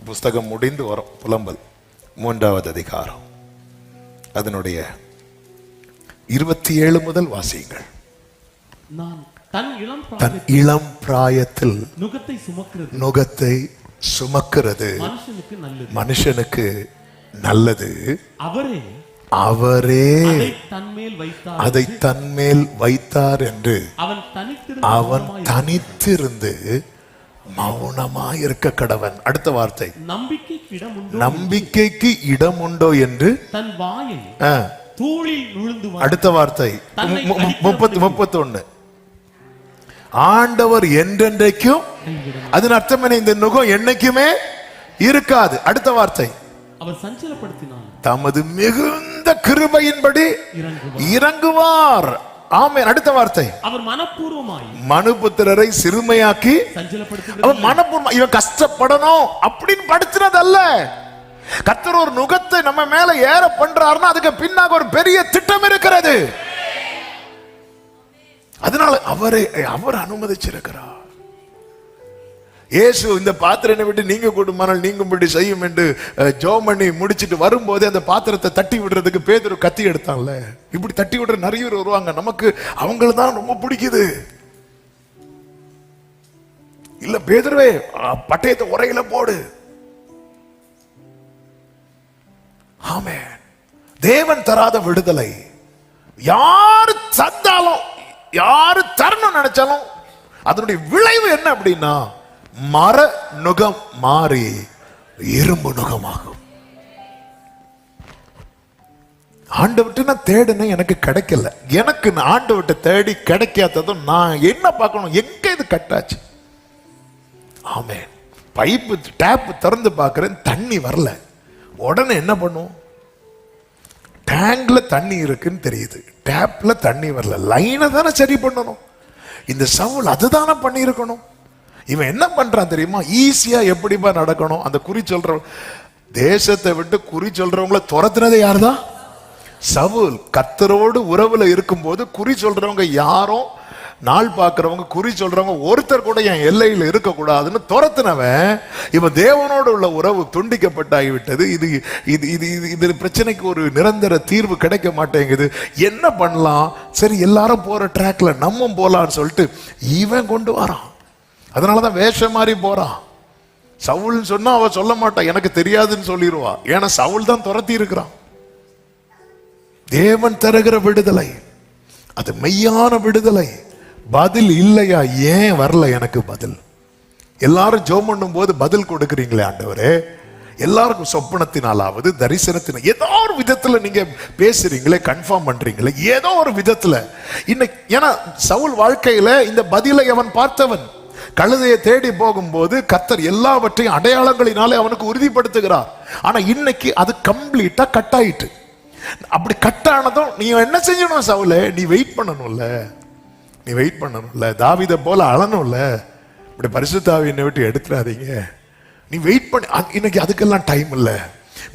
புஸ்தகம் முடிந்து வரும் புலம்பல் 3வது அதிகாரம். அதனுடைய 27 முதல் வாசியுங்கள். நான் தன் இளம் பிராயத்தில் நுகத்தை சுமக்கிறது மனுஷனுக்கு நல்லது. அவரே அதை தன்மேல் வைத்தார் என்று அவன் தனித்திருந்து மௌனமாய் இருக்க கடவன். அடுத்த வார்த்தை, நம்பிக்கைக்கு இடம் உண்டோ என்று தன் வாயை தூளில் நுழைந்து. அடுத்த வார்த்தை 31, ஆண்டவர் என்றென்றைக்கும். அதன் அர்த்தம் என்ன? இந்த நுகம் என்னைக்குமே இருக்காது. அடுத்த வார்த்தை, அவர் சஞ்சலப்படுத்தினார், தமது மிகுந்த கிருபையின்படி இறங்குவார். ஆமென். அடுத்த வார்த்தை, அவர் மனப்பூர்வமாய் மனுபுத்திரரை சிறுமையாக்கி சஞ்சலப்படுத்தி. மனப்பூர்வம் இவன் கஷ்டப்படணும் அப்படின்னு படுத்தினதல்ல. கர்த்தர் ஒரு நுகத்தை நம்ம மேல ஏற பண்றாருன்னா அதுக்கு பின்னாக ஒரு பெரிய திட்டம் இருக்கிறது. அதனால அவர் அனுமதிச்சிருக்கிறார். இயேசு இந்த பாத்திரனை விட்டு நீங்க கூடுமானால் நீங்கும்படி செய்யும் என்று ஜெபம் பண்ணி முடிச்சிட்டு வரும்போதே அந்த பாத்திரத்தை தட்டி விடுறதுக்கு பேதுரு கத்தி எடுத்தான்ல. இப்படி தட்டி விடுற நிறைய பேர் வருவாங்க. நமக்கு அவங்கள தான் ரொம்ப பிடிக்குது. இல்ல பேதுருவே, பட்டயத்தை உரையில போடு. ஆமென். தேவன் தராத விடுதலை யாரு தந்தாலும், யாரு தரணும் நினைச்சாலும் அதனுடைய விளைவு என்ன அப்படின்னா மர நுகம் மாறி இரும்பு நுகமாகும். ஆண்டவர்கிட்ட நான் தேடினேன், எனக்கு கிடைக்கல. எனக்கு ஆண்டவர்கிட்ட தேடி கிடைக்காததும் நான் என்ன பார்க்கணும்? எங்க இது கட்டாச்சு? ஆமென். பைப்பு டேப் திறந்து பார்க்கிறேன், தண்ணி வரல. உடனே என்ன பண்ணும்? டேங்க்ல தண்ணி இருக்குன்னு தெரியுது, டேப்ல தண்ணி வரல. லைனை தானே சரி பண்ணணும். இந்த சவுல் அதுதானே பண்ணி இருக்கணும். இவன் என்ன பண்றான் தெரியுமா? ஈஸியா எப்படிப்பா நடக்கணும்? அந்த குறி சொல்ற தேசத்தை விட்டு குறி சொல்றவங்கள துரத்துனதே யாருதான்? சவுல். கர்த்தரோடு உறவுல இருக்கும்போது குறி சொல்றவங்க யாரும், நாள் பார்க்கிறவங்க, குறி சொல்றவங்க ஒருத்தர் கூட என் எல்லையில் இருக்க கூடாதுன்னு துரத்துனவன் இவன் தேவனோடு உள்ள உறவு துண்டிக்கப்பட்டாகிவிட்டது. இது இது இது இது பிரச்சனைக்கு ஒரு நிரந்தர தீர்வு கிடைக்க மாட்டேங்குது. என்ன பண்ணலாம்? சரி, எல்லாரும் போற ட்ராக்ல நம்ம போலான்னு சொல்லிட்டு இவன் கொண்டு வரான். அதனாலதான் வேஷம் மாறி போறான். சவுல்னு சொன்னா அவ சொல்ல மாட்டான், எனக்கு தெரியாதுன்னு சொல்லிடுவா. ஏன்னா சவுல் தான் துரத்தி இருக்கிறான். தேவன் தருகிற விடுதலை அது மெய்யான விடுதலை. பதில் இல்லையா? ஏன் வரல எனக்கு பதில்? எல்லாரும் ஜெபம் பண்ணும் போது பதில் கொடுக்குறீங்களே ஆண்டவரே. எல்லாருக்கும் சொப்பனத்தினாலாவது தரிசனத்தினால் ஏதோ ஒரு விதத்துல நீங்க பேசுறீங்களே, கன்ஃபார்ம் பண்றீங்களே ஏதோ ஒரு விதத்துல. இன்னைக்கு ஏன்னா சவுல் வாழ்க்கையில இந்த பதிலை அவன் பார்த்தவன். கழுதையை தேடி போகும்போது கர்த்தர் எல்லாவற்றையும் அடையாளங்களினாலே அவனுக்கு உறுதிப்படுத்துகிறார். ஆனா இன்னைக்கு அது கம்ப்ளீட்டா கட் ஆயிட்டு. அப்படி கட் ஆனதும் நீ என்ன செஞ்சணும்? சவுலே, நீ வெயிட் பண்ணணும்ல, நீ வெயிட் பண்ணணும்ல, தாவீதை போல அழணும்ல. இப்படி பரிசுத்த ஆவியை விட்டு எடுத்துறாதீங்க. நீ வெயிட் பண்ணி. இன்னைக்கு அதுக்கெல்லாம் டைம் இல்ல.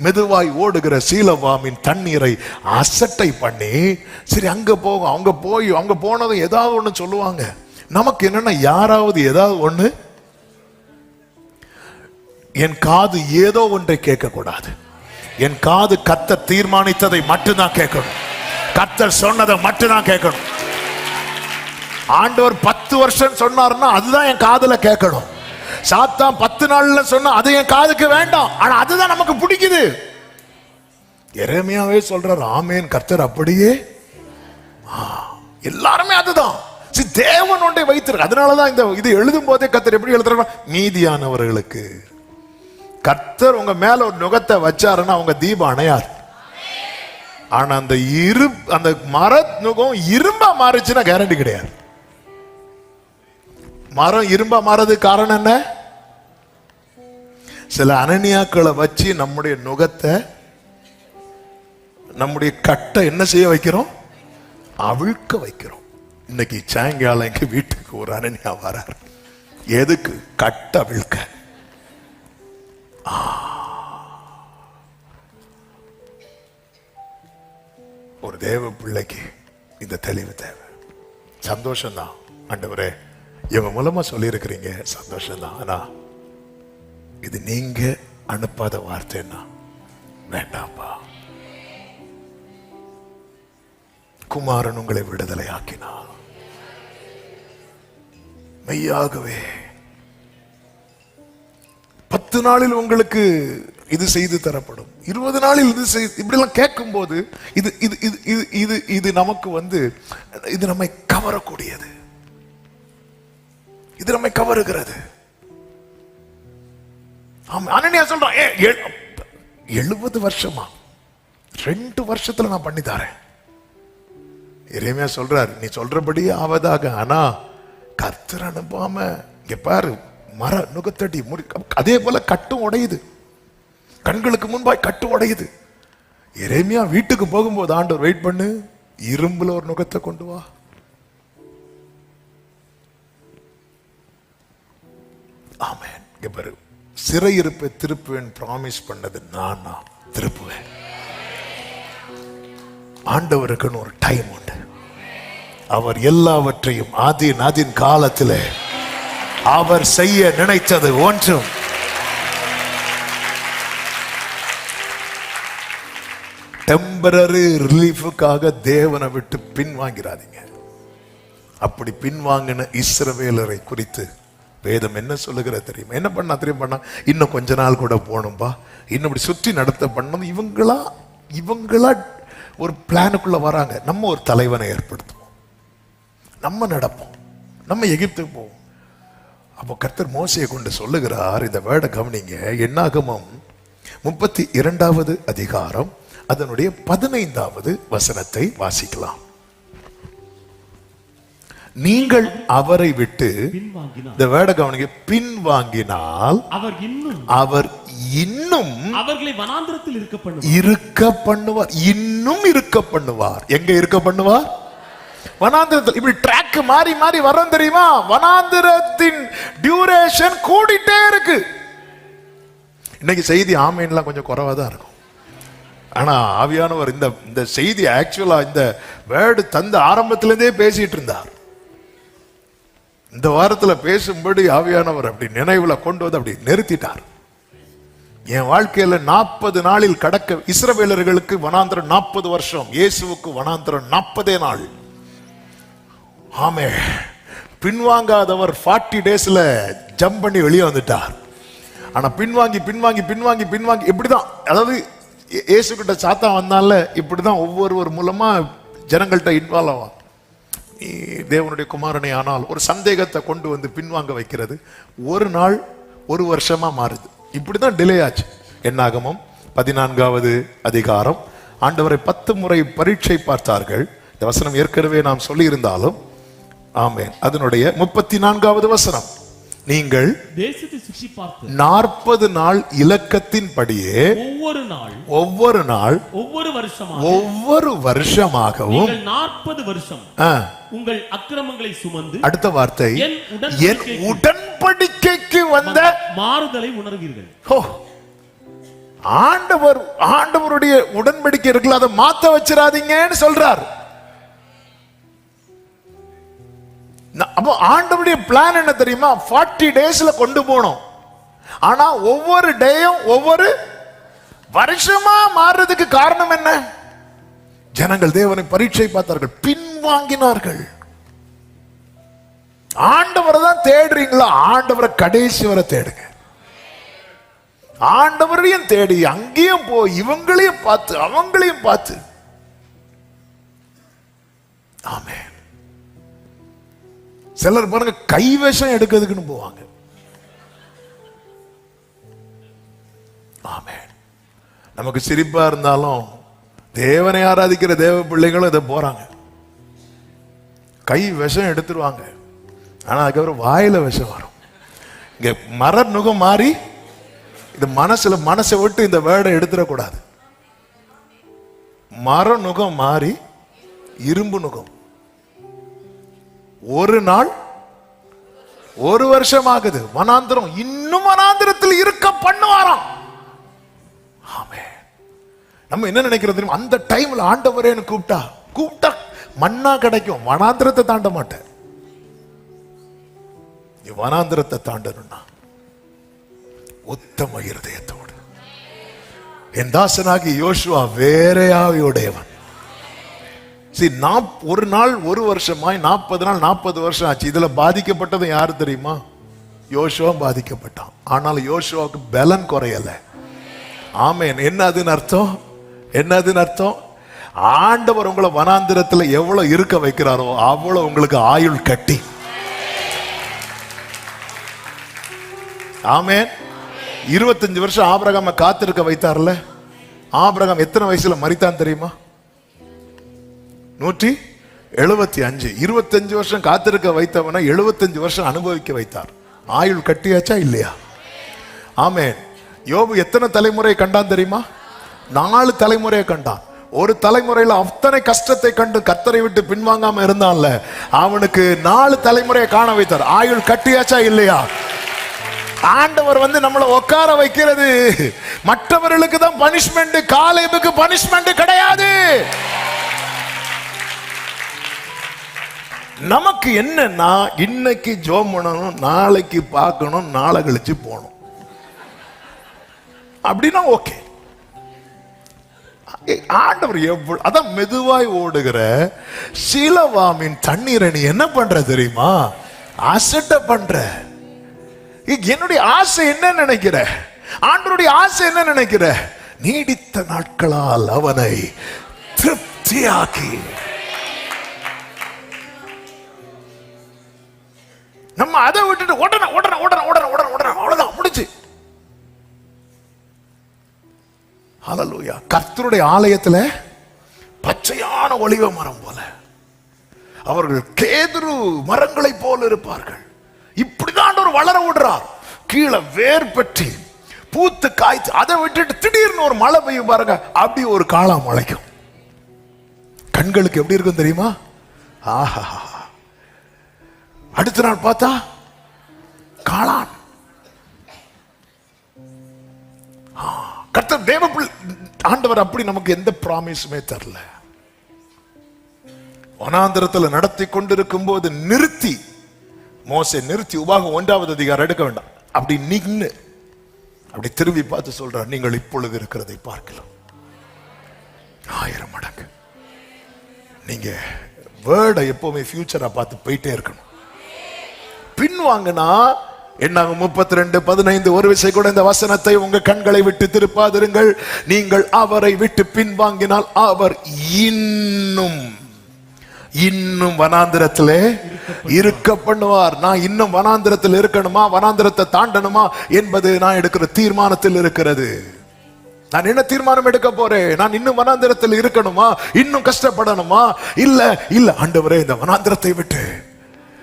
மெதுவாய் ஓடுகிற சீலவாமின் தண்ணீரை அசட்டை பண்ணி சரி அங்க போகும். அவங்க போய் அவங்க போனதும் ஏதாவது ஒண்ணு சொல்லுவாங்க. நமக்கு என்னன்னா யாராவது ஏதாவது ஒண்ணு, என் காது ஏதோ ஒன்றை கேட்க கூடாது. என் காது கர்த்தர் தீர்மானித்ததை மட்டும்தான் கேட்கணும். கர்த்தர் சொன்னதை மட்டும்தான் கேட்கணும். ஆண்டவர் 10 வருஷம் சொன்னார்னா அதுதான் என் காதுல கேட்கணும். சாத்தான் 10 நாள்ல சொன்னா அது என் காதுக்கு வேண்டாம். ஆனா அதுதான் நமக்கு பிடிக்குது. எரேமியாவே சொல்றார், ஆமேன் கர்த்தர் அப்படியே. எல்லாருமே அதுதான். தேவன் ஒன்றை வைத்திருக்கு. அதனாலதான் இந்த இது எழுதும் போதே கர்த்தர் எப்படி எழுதுறாங்க, மீதியானவர்களுக்கு. கர்த்தர் உங்க மேல ஒரு நுகத்தை வச்சாருன்னா அவங்க தீபம் அணையார். ஆனா அந்த மர நுகம் இரும்பா மாறுச்சுன்னா கேரண்டி கிடையாது. மரம் இரும்பா மாறதுக்கு காரணம் என்ன? சில அனனியாக்களை வச்சு நம்முடைய நுகத்தை, நம்முடைய கட்டை என்ன செய்ய வைக்கிறோம், அவிழ்க்க வைக்கிறோம். இன்னைக்கு சாயங்காலம் எங்க வீட்டுக்கு ஒரு அனனியா வரார். எதுக்கு? கட்ட அவிழ்க்க. ஒரு தேவ பிள்ளைக்கு இந்த தெளிவு தேவை. சந்தோஷம்தான் ஆண்டவரே, இவங்க மூலமா சொல்லி இருக்கிறீங்க, சந்தோஷம்தான். ஆனா இது நீங்க அனுப்பாத வார்த்தைன்னா வேண்டாம்பா. குமாரன் உங்களை விடுதலை ஆக்கினார். மெய்யாகவே 10 நாளில் உங்களுக்கு இது செய்து தரப்படும், 20 நாளில் இது இப்படி எல்லாம் கேட்கும் போது இது இது இது இது இது நமக்கு இது நம்மை கவரக்கூடியது. இது நம்மை கவருகிறது. அனனியா சொல்றான், 70 வருஷமா 2 வருஷத்துல நான் பண்ணி தரேன். எரேமியா சொல்றாரு, நீ சொல்றபடியே ஆவதாக. ஆனா கர்த்தர் அனுப்பாம இங்க பாரு, மர நுகத்தடி அதே போல கட்டும் உடையுது, கண்களுக்கு முன்பாய் கட்டு உடையுது. எரேமியா வீட்டுக்கு போகும்போது ஆண்டவர், வெயிட் பண்ணு, இரும்புல ஒரு நுகத்தை கொண்டு வா. ஆமென். இங்க பாரு, சிறையிருப்பை திருப்புவேன் ப்ராமிஸ் பண்ணது நான் திருப்புவேன். ஆண்டவருக்குன்னு ஒரு டைம் உண்டு. அவர் எல்லாவற்றையும் ஆதின் காலத்தில் அவர் செய்ய நினைத்தது ஒன்றும் டெம்பரரி ரிலீஃபுக்காக தேவனை விட்டு பின்வாங்கிறாதீங்க. அப்படி பின்வாங்கின இஸ்ரவேலரை குறித்து வேதம் என்ன சொல்லுகிற தெரியுமா? என்ன பண்ணா தெரியுமா? இன்னும் கொஞ்ச நாள் கூட போகணும்பா, இன்னும் இப்படி சுற்றி நடத்த பண்ணணும். இவங்களா ஒரு பிளானுக்குள்ள வராங்க. நம்ம ஒரு தலைவனை ஏற்படுத்துவோம், நம்ம நடப்போம், நம்ம எகிப்துக்கு போவோம். அப்போ கர்த்தர் மோசையை கொண்டு சொல்லுகிறார், இந்த வேர்டை கவனிங்க. என்னாகமம் 32வது அதிகாரம் அதனுடைய 15வது வசனத்தை வாசிக்கலாம். நீங்கள் அவரை விட்டு, இந்த வேர்டை கவனிங்க, பின்வாங்கினால் அவர் இன்னும் அவர்களை வனாந்திரத்தில் இருக்க பண்ணுவார். இன்னும் இருக்க பண்ணுவார். எங்க இருக்க பண்ணுவார்? வனாந்திரத்தில். இப்படி ட்ராக் மாறி மாறி வரோம் தெரியுமா? வனாந்திரத்தின் டியூரேஷன் கூடிட்டே இருக்கு. இன்னைக்கு செய்தி ஆமேன்லாம் கொஞ்சம் குறைவா தான் இருக்கும். ஆனா ஆவியானவர் இந்த செய்தி ஆக்சுவலா இந்த வேர்டு தந்த ஆரம்பத்திலிருந்தே பேசிட்டு இருந்தார். இந்த வாரத்துல பேசும்படி ஆவியானவர் அப்படி நினைவுல கொண்டு வந்து அப்படி நிறுத்திட்டார். என் வாழ்க்கையில 40 நாளில் கடக்க, இஸ்ரவேலர்களுக்கு வனாந்திரம் 40 வருஷம், இயேசுவுக்கு வனாந்திரம் 40 நாள். ஆமே, பின்வாங்காதவர் 40 டேஸ்ல ஜம்ப் பண்ணி வெளியே வந்துட்டார். ஆனா பின்வாங்கி பின்வாங்கி பின்வாங்கி பின்வாங்கி இப்படிதான், அதாவது இயேசு கிட்ட சாத்தா வந்தால இப்படிதான் ஒவ்வொருவர் மூலமா ஜனங்கள்கிட்ட இன்வால்வ் ஆவான். நீ தேவனுடைய குமாரனை ஆனால் ஒரு சந்தேகத்தை கொண்டு வந்து பின்வாங்க வைக்கிறது. ஒரு நாள் 1 வருஷமா மாறுது. இப்படிதான் டிலே ஆச்சு. என்னாகமம் 14வது அதிகாரம். ஆண்டவரை 10 முறை பரீட்சை பார்த்தார்கள். இந்த வசனம் ஏற்கனவே நாம் சொல்லி இருந்தாலும், ஆமென், அதனுடைய 34வது வசனம். நீங்கள் தேசத்தை சுற்றி பார்த்து 40 நாள் இலக்கத்தின் படியே ஒவ்வொரு நாள் ஒவ்வொரு வருஷமாகவும் 40 வருஷம் உங்கள் அக்கிரமங்களை சுமந்து, அடுத்த வார்த்தை, என் உடன்படிக்கைக்கு வந்த மாறுதலை உணர்வீர்கள். ஆண்டவருடைய உடன்படிக்கை இருக்குல்ல, அதை மாத்த வச்சிடாதீங்கன்னு சொல்றார். அப்போ ஆண்டவருடைய பிளான் என்ன தெரியுமா? 40 டேஸ்ல கொண்டு போனோம். ஆனா ஒவ்வொரு டேயும் ஒவ்வொரு வருஷமா மாறுறதுக்கு காரணம் என்ன? ஜனங்கள் தேவனை பரீட்சை பார்த்தார்கள், பின்வாங்கினார்கள். ஆண்டவரை தான் தேடுறீங்களா? ஆண்டவரை கடைசி வரை தேடுங்க. ஆண்டவரையும் தேடி அங்கேயும் போய் இவங்களையும் பார்த்து அவங்களையும் பார்த்து. ஆமென். சிலர் பாருங்க கைவசம் எடுக்கிறதுக்குன்னு போவாங்க. ஆமென். நமக்கு சிரிப்பா இருந்தாலும் தேவனை ஆராதிக்கிற தேவ பிள்ளைகளும் இதை போறாங்க. கை விஷம் எடுத்துருவாங்க, ஆனா அதுக்கப்புறம் வாயில விஷம் வரும். இங்க மர நுகம் மாறி இது மனசை விட்டு இந்த வேர்டை எடுத்துடக்கூடாது. மர நுகம் மாறி இரும்பு நுகம். ஒரு நாள் ஒரு வருஷம் ஆகுது, வனாந்திரம் இன்னும் வனாந்திரத்தில் இருக்க பண்ணுவாராம். ஆமென். நம்ம என்ன நினைக்கிறது தெரியுமா? அந்த டைம்ல ஆண்டவரேன்னு கூப்பிட்டா மண்ணா கிடைக்கும், வனாந்திரத்தை தாண்ட மாட்டேன். வனாந்திரத்தை தாண்டணும்னா உத்தம இருதயத்தோடு. என் தாசனாகி யோசுவா வேறையாவியுடையவன். ஒரு நாள் ஒரு வருஷமாய் 40 நாள் 40 வருஷம் ஆச்சு. இதுல பாதிக்கப்பட்டது யாரு தெரியுமா? யோசுவா பாதிக்கப்பட்டான். ஆனால் யோசுவாவுக்கு பலன் குறையல. ஆமென். என்னதுன்னு அர்த்தம்? என்னதுன்னு அர்த்தம்? ஆண்டவர் உங்களை வனாந்திரத்துல எவ்வளவு இருக்க வைக்கிறாரோ அவ்வளவு உங்களுக்கு ஆயுள் கட்டி. ஆமென். 25 வருஷம் ஆபிரகாம காத்திருக்க வைத்தார்ல. ஆபிரகாம் எத்தனை வயசுல மரித்தான் தெரியுமா? 175. 25 வருஷம் காத்திருக்க வைத்தவனை 75 வருஷம் அனுபவிக்க வைத்தார். ஆயுள் கட்டியாச்சா இல்லையா? ஆமென். யோபு எத்தனை தலைமுறை கண்டான் தெரியுமா? 4 தலைமுறையை கண்டான். ஒரு தலைமுறையில அத்தனை கஷ்டத்தை கண்டு கர்த்தரை விட்டு பின்வாங்காம இருந்தான்ல, அவனுக்கு 4 தலைமுறையை காண வைத்தார். ஆயுள் கட்டியாச்சா இல்லையா? ஆண்டவர் நம்மளை உட்கார வைக்கிறது மற்றவர்களுக்கு தான் பனிஷ்மெண்ட், காலேபுக்கு பனிஷ்மெண்ட் கிடையாது. நமக்கு என்னன்னா இன்னைக்கு ஜோம் பண்ணணும், நாளைக்கு பார்க்கணும், நாளை கழிச்சு போகணும் அப்படின்னா ஓகே. ஆண்டவர் எவ்வளவு அதான் மெதுவாய் ஓடுகிற சீலவாமின் தண்ணீரை நீ என்ன பண்ற தெரியுமா? அசட்ட பண்ற. என்னுடைய ஆசை என்ன நினைக்கிற? ஆண்டவருடைய ஆசை என்ன நினைக்கிற? நீடித்த நாட்களால் அவனை திருப்தியாக்கி. நம்ம அதை விட்டுட்டு உடனே உடனே உடனே உடனே உடனே உடனே அவ்வளவுதான் முடிச்சு. ஹல்லேலூயா. கர்த்தருடைய ஆலயத்துல பச்சையான ஒலிவ மரம் போல அவர்கள் கேதுரு மரங்களை போல இருப்பார்கள். இப்படிதான் ஒரு வளர விடுறார். கீழே வேர் பற்றி பூத்து காய்ச்சி அதை விட்டுட்டு திடீர்னு ஒரு மழை பெய்யும் பாருங்க, அப்படி ஒரு காளா முளைக்கும். கண்களுக்கு எப்படி இருக்கும் தெரியுமா? ஆஹா. அடுத்த நாள் பார்த்தா காளான். கர்த்தர் தேவ ஆண்டவர் அப்படி நமக்கு எந்த ப்ராமிஸுமே தரல. வனாந்திரத்தில் நடத்தி கொண்டிருக்கும் போது நிறுத்தி, மோசே நிறுத்தி, உபாகம் 1வது அதிகாரம் எடுக்க வேண்டாம், அப்படி நின்னு அப்படி திரும்பி பார்த்து சொல்றார், நீங்கள் இப்பொழுது இருக்கிறதை பார்க்கலாம் 1000 மடங்கு. நீங்க வேர்டை எப்பவுமே ஃபியூச்சரா பார்த்து போயிட்டே இருக்கணும். பின்வாங்கினா என்னாங்க 32:15 ஒரு விசை கூட இந்த வசனத்தை உங்க கண்களை விட்டு திருப்பாதிருங்கள். நீங்கள் அவரை விட்டு பின்வாங்கினால் அவர் இன்னும் வனாந்திரத்திலே இருக்க பண்ணுவார். நான் இன்னும் வனாந்திரத்தில் இருக்கணுமா, வனாந்திரத்தை தாண்டணுமா என்பது நான் எடுக்கிற தீர்மானத்தில் இருக்கிறது. நான் என்ன தீர்மானம் எடுக்க போறேன்? நான் இன்னும் வனாந்திரத்தில் இருக்கணுமா, இன்னும் கஷ்டப்படணுமா? இல்ல ஆண்டவரே, இந்த வனாந்திரத்தை விட்டு.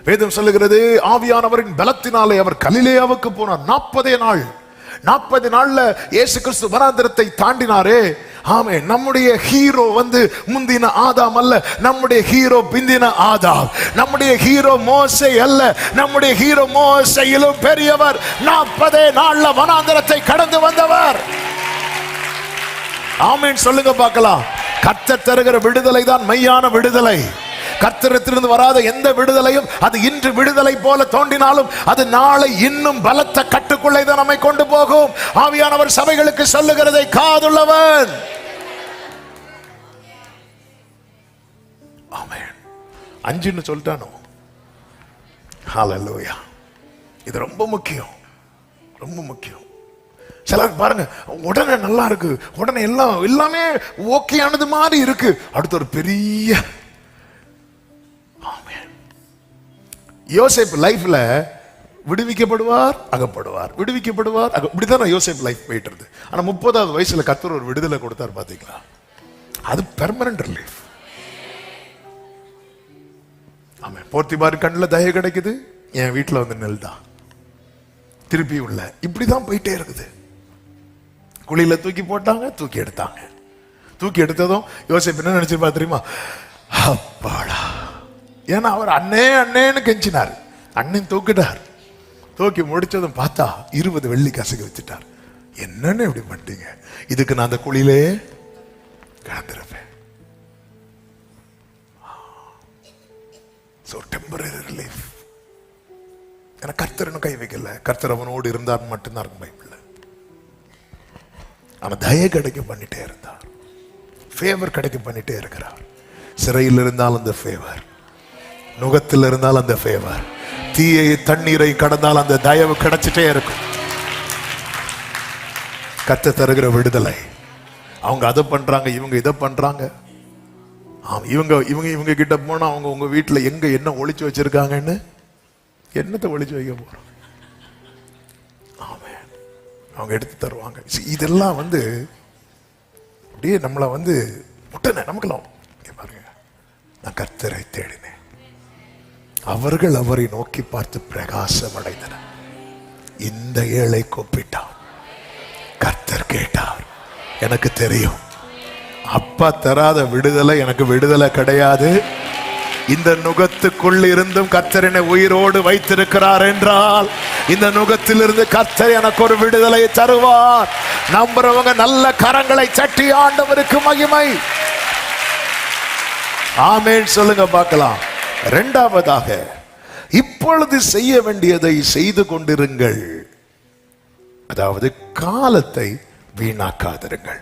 வேதம் சொல்லுகிறது, ஆவியானவரின் பலத்தினாலே அவர் கலிலேயாவுக்கு போனார். 40 நாள்ல இயேசு கிறிஸ்து வனாந்திரத்தை தாண்டினாரே. ஆமே. நம்முடைய ஹீரோ முந்தின ஆதாம் அல்ல, நம்முடைய ஹீரோ பிந்தின ஆதாம். நம்முடைய ஹீரோ மோசே அல்ல, நம்முடைய ஹீரோ மோசேயிலும் பெரியவர். 40 நாள்ல வனாந்திரத்தை கடந்து வந்தவர். ஆமென் சொல்லுங்க பார்க்கலாம். கர்த்தர் தருகிற விடுதலை தான் மெய்யான விடுதலை. கர்த்தரிடத்திலிருந்து வராத எந்த விடுதலையும் அது இன்று விடுதலை போல தோன்றினாலும் அது நாளை இன்னும் பலத்த கட்டுக்குள்ளே தான் நம்மை கொண்டு போகும். ஆவியானவர் சபைகளுக்கு சொல்லுகிறதை காதுள்ளவன். ஆமென். 5ன்னு சொல்லிட்டானோ? ஹல்லேலூயா. இது ரொம்ப முக்கியம், ரொம்ப முக்கியம். சிலர் பாருங்க உடனே நல்லா இருக்கு, உடனே எல்லாமே ஓகேயானது மாதிரி இருக்கு, அடுத்து ஒரு பெரிய யோசேப்பு லைஃப்ல விடுவிக்கப்படுவார், அகப்படுவார், விடுவிக்கப்படுவார், இப்படிதான் யோசேப்பு லைஃப் போயிட்டு இருக்கு. ஆனா 30வது வயசுல கர்த்தர் ஒரு விடுதலை கொடுத்தார் பாத்தீங்களா, அது பெர்மனன்ட் ரிலீஃப். ஆமா, போர்த்திபார் கண்ணுல தயை கிடைக்குது, என் வீட்டுல வந்து நெல்தான் திருப்பி உள்ள, இப்படிதான் போயிட்டே இருக்குது. குழியில தூக்கி போட்டாங்க, தூக்கி எடுத்தாங்க. தூக்கி எடுத்ததும் யோசேப்பு என்ன நினைச்சிருப்பா தெரியுமா, அப்பாடா, ஏன்னா அவர் அண்ணேன்னு கெஞ்சினார், அண்ணன் தூக்கிட்டார். தூக்கி முடிச்சதும் பார்த்தா 20 வெள்ளி காசுக்கு வச்சுட்டார். என்னன்னு இப்படி பண்ணிட்டீங்க, இதுக்கு நான் அந்த குழியிலே கிடந்திருப்பேன். Temporary relief. ஏன்னா கர்த்தர் கை வைக்கல, கர்த்தர் அவனோடு இருந்தார் மட்டும்தான் இருக்கும் பைபிள்ல. ஆனா தயை கிடைக்க பண்ணிட்டே இருந்தார், ஃபேவர் கிடைக்க பண்ணிட்டே இருக்கிறார். சிறையில் இருந்தால் அந்த ஃபேவர், நுகத்தில் இருந்தால் அந்த ஃபேவர், தீயை தண்ணீரை கடந்தால் அந்த தயவு கிடைச்சிட்டே இருக்கும். கத்த தருகிற விடுதலை. அவங்க அதை பண்றாங்க, இவங்க இதை பண்றாங்க. இவங்க கிட்ட போனா அவங்க உங்க வீட்டுல எங்க என்ன ஒளிச்சு வச்சிருக்காங்கன்னு, என்னத்தை ஒளிச்சு வைக்க போறோம், அவங்க எடுத்து தருவாங்க. இதெல்லாம் அப்படியே நம்மளை முட்டனை நமக்கெல்லாம் பாருங்க. நான் கர்த்தரை தேடினேன், அவர்கள் அவரை நோக்கி பார்த்து பிரகாசம் அடைந்தனர். இந்த ஏழை கூப்பிட்டார், கர்த்தர் கேட்டார். எனக்கு தெரியும், அப்பா தராத விடுதலை எனக்கு விடுதலை கிடையாது. இந்த நுகத்துக்குள் இருந்தும் கர்த்தர் என்னை உயிரோடு வைத்திருக்கிறார் என்றால், இந்த நுகத்திலிருந்து கர்த்தர் எனக்கு ஒரு விடுதலை தருவார். நம்புறவங்க நல்ல கரங்களை தட்டி ஆண்டவருக்கு மகிமை. ஆமென் சொல்லுங்க பார்க்கலாம். இரண்டாவதாக, இப்பொழுது செய்ய வேண்டியதை செய்து கொண்டிருங்கள், அதாவது காலத்தை வீணாக்காதிருங்கள்.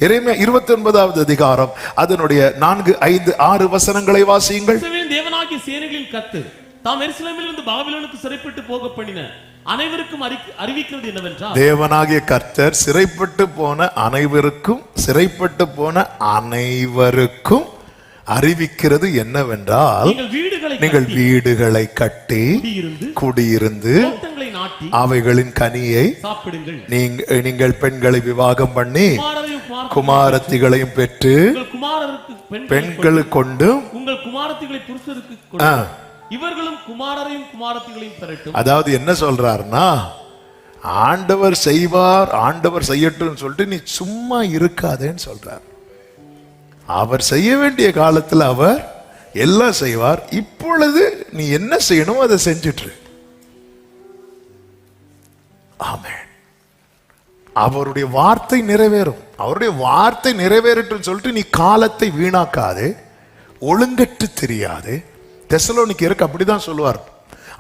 எரேமியா 29வது அதிகாரம் அதனுடைய 4, 5, 6 வசனங்களை வாசியுங்கள். தேவனாகிய சேனைகளின் கர்த்தர் தாம் எருசலேமிலிருந்து பாபிலோனுக்கு சிறைப்பட்டு போக பண்ணின அனைவருக்கும் அறிவிக்கிறது என்னவென்றால், தேவனாகிய கர்த்தர் சிறைப்பட்டு போன அனைவருக்கும் அறிவிக்கிறது என்னவென்றால், நீங்கள் வீடுகளை கட்டி குடியிருந்து அவைகளின் கனியை சாப்பிடுங்கள். நீங்கள் பெண்களை விவாகம் பண்ணி குமாரத்திகளையும் பெற்று பெண்களுக்கு கொண்டு உங்கள் குமாரத்திகளை புருஷருக்கு இவர்களும் குமாரரையும் குமாரத்திகளையும் பெறட்டும். அதாவது என்ன சொல்றாருன்னா, ஆண்டவர் செய்வார், ஆண்டவர் செய்யட்டும் சொல்லிட்டு நீ சும்மா இருக்காதேன்னு சொல்றார். அவர் செய்ய வேண்டிய காலத்தில் அவர் எல்லாம் செய்வார். இப்பொழுது நீ என்ன செய்யணும் அதை செஞ்சிட்டு. ஆமென். அவருடைய வார்த்தை நிறைவேறும், அவருடைய வார்த்தை நிறைவேறட்டும் சொல்லிட்டு நீ காலத்தை வீணாக்காதே, ஒழுங்கற்று தெரியாது. தெசலோனிக்கேயருக்கு அப்படிதான் சொல்லுவார்,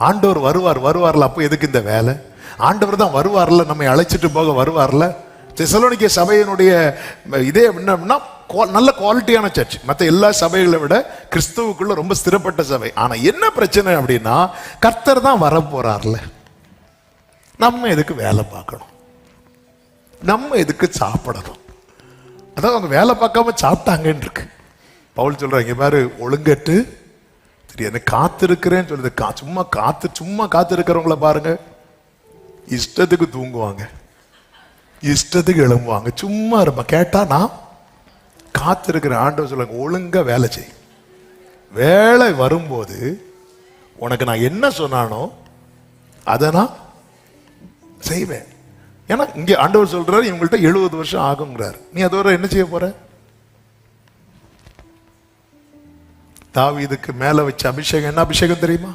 ஆண்டவர் வருவார்ல, அப்போ எதுக்கு இந்த வேலை, ஆண்டவர் தான் வருவார்ல, நம்மை அழைச்சிட்டு போக வருவார்ல. தெசலோனிக்கே சபையினுடைய இதே என்னன்னா, நல்ல குவாலிட்டியான சர்ச், மற்ற எல்லா சபைகளை விட கிறிஸ்துவுக்குள்ள ரொம்ப ஸ்திரப்பட்ட சபை. ஆனா என்ன பிரச்சனை அப்படின்னா, கர்த்தர் தான் வர போறார்ல, நம்ம எதுக்கு வேலை பார்க்கணும், நம்ம எதுக்கு சாப்பிடணும். அதான் அவங்க வேலை பார்க்காம சாப்பிட்டாங்கன்னு இருக்கு. பவுல் சொல்றாங்க, பாரு ஒழுங்கட்டு தெரியாது காத்திருக்கிறேன்னு சொல்லுது. சும்மா காத்திருக்கிறவங்கள பாருங்க, இஷ்டத்துக்கு தூங்குவாங்க, இஷ்டத்துக்கு எழும்புவாங்க, சும்மா இருப்பா. கேட்டா நான் காத்திருக்கிற ஆண்டவர் சொல்லுங்க, ஒழுங்கா வேலை செய். வேலை வரும்போது உனக்கு நான் என்ன சொன்னானோ அதை நான் செய்வேன். ஏன்னா இங்க ஆண்டவர் சொல்றாரு, இவங்கள்ட்ட 70 வருஷம் ஆகுங்கிறார். நீ அதோட என்ன செய்ய போற? தாவீதுக்கு மேல வச்ச அபிஷேகம் என்ன அபிஷேகம் தெரியுமா?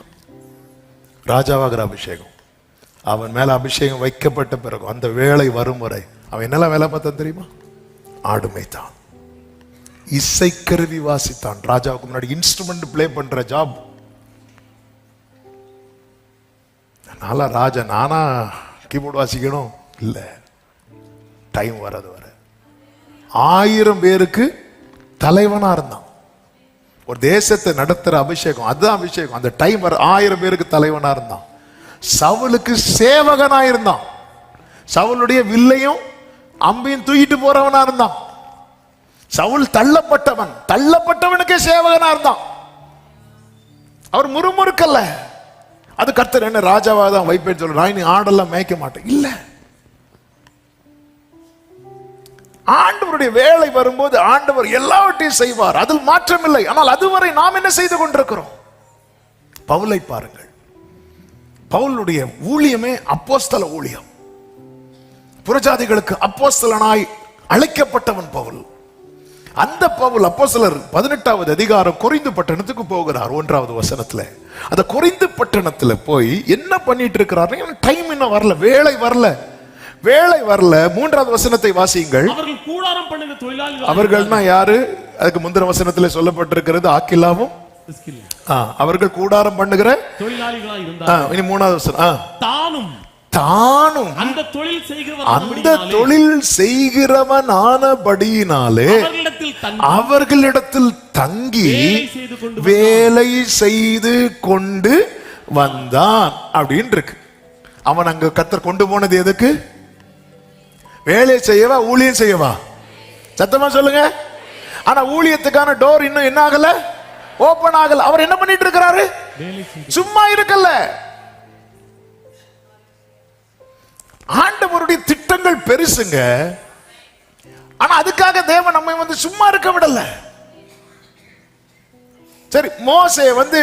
ராஜாவாகிற அபிஷேகம். அவன் மேல அபிஷேகம் வைக்கப்பட்ட பிறகு அந்த வேலை வரும் வரை அவன் என்னெல்லாம் வேலை பார்த்தான் தெரியுமா? ஆடுமைத்தான், இசைக்கருவி வாசித்தான். ராஜாவுக்கு முன்னாடி இன்ஸ்ட்ருமெண்ட் பிளே பண்ற ஜாப். ராஜா நானா கீபோர்டு வாசிக்கணும் இல்ல, டைம் வர்றது வர 1000 பேருக்கு தலைவனா இருந்தான். ஒரு தேசத்தை நடத்துற அபிஷேகம், அதுதான் அபிஷேகம். அந்த டைம் வர 1000 பேருக்கு தலைவனா இருந்தான். சவுலுக்கு சேவகனா இருந்தான். சவுலுடைய வில்லையும் அம்பையும் தூக்கிட்டு போறவனா இருந்தான். சவுல் தள்ளப்பட்டவனுக்கே சேவகனா இருந்தான். அவர் முறுமுறுக்கல்ல. அது கர்த்தர் என்ன ராஜாவா தான் வைப்பேன்னு சொல்ற, நான் இனி ஆடெல்லாம் மேய்க்க மாட்டேன் இல்ல. ஆண்டவருடைய வேலை வரும்போது ஆண்டவர் எல்லாவற்றையும் செய்வார், அதில் மாற்றம் இல்லை. ஆனால் அதுவரை நாம் என்ன செய்து கொண்டிருக்கிறோம்? பவுலை பாருங்கள். பவுலுடைய ஊழியமே அப்போஸ்தல ஊழியம். புறஜாதிகளுக்கு அப்போஸ்தலனாய் அழைக்கப்பட்டவன் பவுல். அந்த பவுல் அப்போஸ்தலர் 18வது அதிகாரம் கொரிந்து பட்டணத்துக்கு போகிறார். 1வது வசனத்துல அந்த கொரிந்து பட்டணத்துல போய் என்ன பண்ணிட்டு இருக்கிறார்? டைம் இன்னும் வரல, வேலை வரல. 3வது வசனத்தை வாசியுங்கள். அவர்கள் கூடாரம் பண்ணுகிற தொழிலாளிகள். அவர்கள்னா யாரு? அதுக்கு முந்தின வசனத்துல சொல்லப்பட்டிருக்கிறது ஆக்கிலாவும். அவர்கள் கூடாரம் பண்ணுகிற தொழிலாளிகளாய் இருந்தார்கள். இனி 3வது வசனம். தானும் அந்த தொழில் செய்கிறவன் ஆனபடியினாலே அவர்களிடத்தில் தங்கி வேலை செய்து கொண்டு வந்தான் அப்படின்னு இருக்கு. அவன் அங்க கர்த்தர் கொண்டு போனது எதுக்கு? வேலை செய்யவா, ஊழியம் செய்யவா? சத்தமா சொல்லுங்க. ஆனா ஊழியத்துக்கான டோர் இன்னும் என்ன ஆகல? ஓபன் ஆகல. அவர் என்ன பண்ணிட்டு இருக்கிறாரு? சும்மா இருக்கல. ஆண்டவருடைய திட்டங்கள் பெருசுங்க. ஆனா அதுக்காக தேவன் நம்மை வந்து சும்மா இருக்க விடல. சரி, மோசே வந்து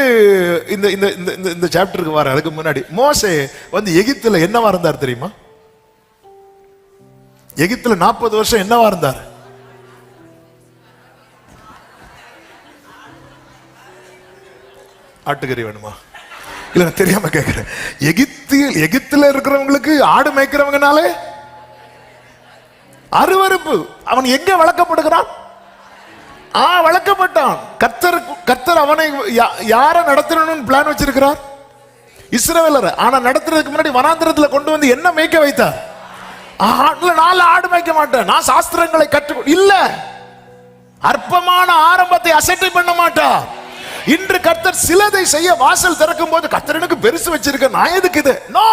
இந்த இந்த இந்த இந்த சாப்டருக்கு வர அதுக்கு முன்னாடி மோசே வந்து எகிப்துல என்னவா இருந்தார் தெரியுமா? எகிப்துல 40 வருஷம் என்னவா இருந்தார்? ஆட்டுக்கறி வேணுமா? இல்ல தெரியாம கேட்கிறேன். எகிப்துல இருக்கிறவங்களுக்கு ஆடு மேய்க்கிறவங்கனாலே அருவருப்பு. அவன் எங்க வளர்க்கப்படுகிறான்? வளர்க்கப்பட்டான். கர்த்தர் அவனை யார நடத்தணும்னு பிளான் வச்சிருக்கிறார்? இஸ்ரவேலர். ஆனா நடத்துறதுக்கு முன்னாடி வனாந்திரத்துல கொண்டு வந்து என்ன மேய்க்க வைத்தார்? நான் ஆடு மேய்க்க மாட்டேன், நான் சாஸ்திரங்களை கற்று இல்ல. அற்பமான ஆரம்பத்தை அசட்டை பண்ண மாட்டார். இன்று கர்த்தர் சிலதை செய்ய வாசல் திறக்கும் போது கர்த்தர் எனக்கு பெருசு வச்சிருக்க, நான் எதுக்கு இது? நோ,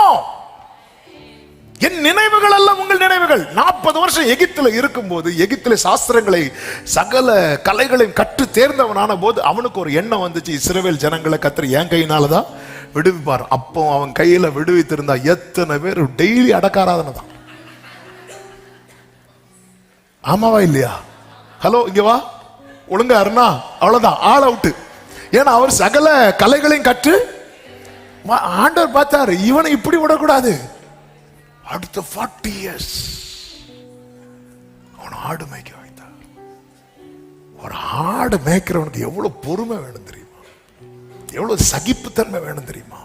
என் நினைவுகள் அல்ல உங்கள் நினைவுகள். 40 வருஷம் எகிப்துல இருக்கும் போது எகிப்துல சாஸ்திரங்களை சகல கலைகளையும் கற்று தேர்ந்தவனான போது அவனுக்கு ஒரு எண்ணம் வந்துச்சு, இஸ்ரவேல் ஜனங்களை கர்த்தர் என் கையினாலதான் விடுவிப்பார். அப்போ அவன் கையில விடுவித்திருந்தா எத்தனை பேர் டெய்லி அடக்காராதனை தான். ஆமாவா இல்லையா? ஹலோ, இங்க வா, ஒழுங்கா இருந்தா அவ்வளவுதான், ஆல் அவுட். ஏன்னா அவர் சகல கலைகளையும் கற்று ஆண்டவர் பார்த்தாரு, இவனை இப்படி விடக்கூடாது. அடுத்த 40 years அவன் ஆடு மேய்க்க வைத்தார். ஒரு ஆடு மேய்க்கிறவனுக்கு எவ்வளவு பொறுமை வேணும் தெரியுமா? எவ்வளவு சகிப்புத்தன்மை வேணும் தெரியுமா?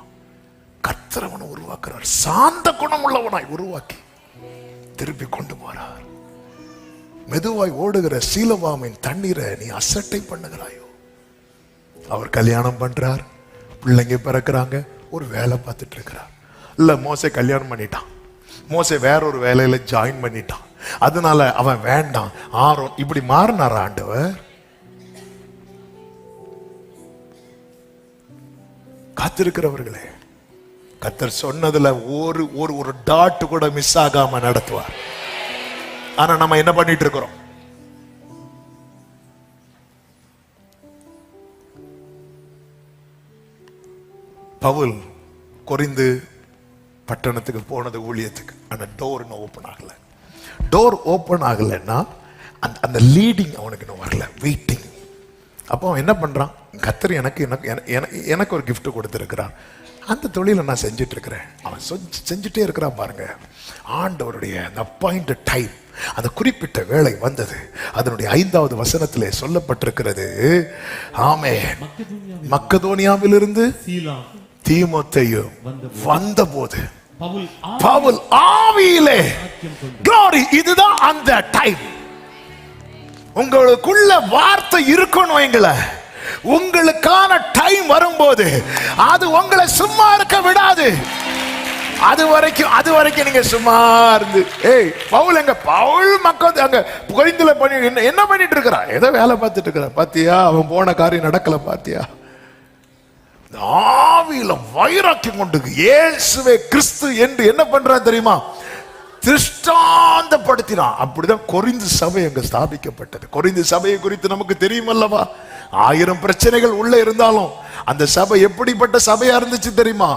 கர்த்தர் அவனை உருவாக்குறார், சாந்த குணம் உள்ளவனாய் உருவாக்கி திருப்பி கொண்டு போறார். மெதுவாய் ஓடுகிற சீலவாமின் தண்ணீரை நீ அசட்டை பண்ணுகிறாயோ? அவர் கல்யாணம் பண்றார், பிள்ளைங்க பிறக்கிறாங்க, ஒரு வேலை பார்த்துட்டு இருக்கிறார். இல்ல, மோசே கல்யாணம் பண்ணிட்டான், மோசே வேற ஒரு வேலையில ஜாயின் பண்ணிட்டான், அதனால அவன் வேண்டாம் ஆரோன் இப்படி மாறினார் ஆண்டவர். காத்திருக்கிறவர்களே, கர்த்தர் சொன்னதுல ஒரு ஒரு டாட் கூட மிஸ் ஆகாம நடத்துவார். ஆனா நம்ம என்ன பண்ணிட்டு இருக்கிறோம்? பவுல் கொரிந்து பட்டணத்துக்கு போனது ஊழியத்துக்கு. ஆனா டோர் இன்னும் ஓபன் ஆகல. டோர் ஓபன் ஆகலைன்னா அந்த லீடிங் அவனுக்கு இன்னும் வரல, வெயிட்டிங். அப்போ அவன் என்ன பண்றான்? கர்த்தர் எனக்கு ஒரு கிஃப்ட் கொடுத்திருக்கிறார், அந்த தொழிலை நான் செஞ்சுட்டு இருக்கிறேன். அவன் செஞ்சுட்டே இருக்கிறான் பாருங்க. ஆண்டவருடைய அந்த அப்பாயிண்டட் டைம், அந்த குறிப்பிட்ட வேளை வந்தது. அதனுடைய 5வது வசனத்திலே சொல்லப்பட்டிருக்கிறது, ஆமென், மக்கதோனியாவிலிருந்து தீமோத்தேயு வந்தபோது பவுல் ஆவியிலே glory. இதுதான் அந்த டைம். உங்களுக்குள்ள வார்த்தை இருக்கணும். எங்களை உங்களுக்கான டைம் வரும்போது அது உங்களை சும்மா இருக்க விடாது. அது வரைக்கும் நீங்க சும்மா இருந்து, பவுல் எங்க பவுல் மக்கள் அங்க கொரிந்துல பண்ணி என்ன பண்ணிட்டு இருக்கிறான்? ஏதோ வேலை பார்த்துட்டு இருக்கிறான். பாத்தியா, அவன் போன காரியம் நடக்கல. பாத்தியா, ஆவியில வைராக்கியம் கொண்டு இயேசுவே கிறிஸ்து என்று என்ன பண்றான் தெரியுமா? திருஷ்டாந்தப்படுத்தினான். அப்படிதான் கொரிந்து சபை அங்க ஸ்தாபிக்கப்பட்டது. கொரிந்து சபையை குறித்து நமக்கு தெரியும் அல்லவா? 1000 பிரச்சனைகள் உள்ள இருந்தாலும் அந்த சபை எப்படிப்பட்ட சபையா இருந்துச்சு தெரியுமா?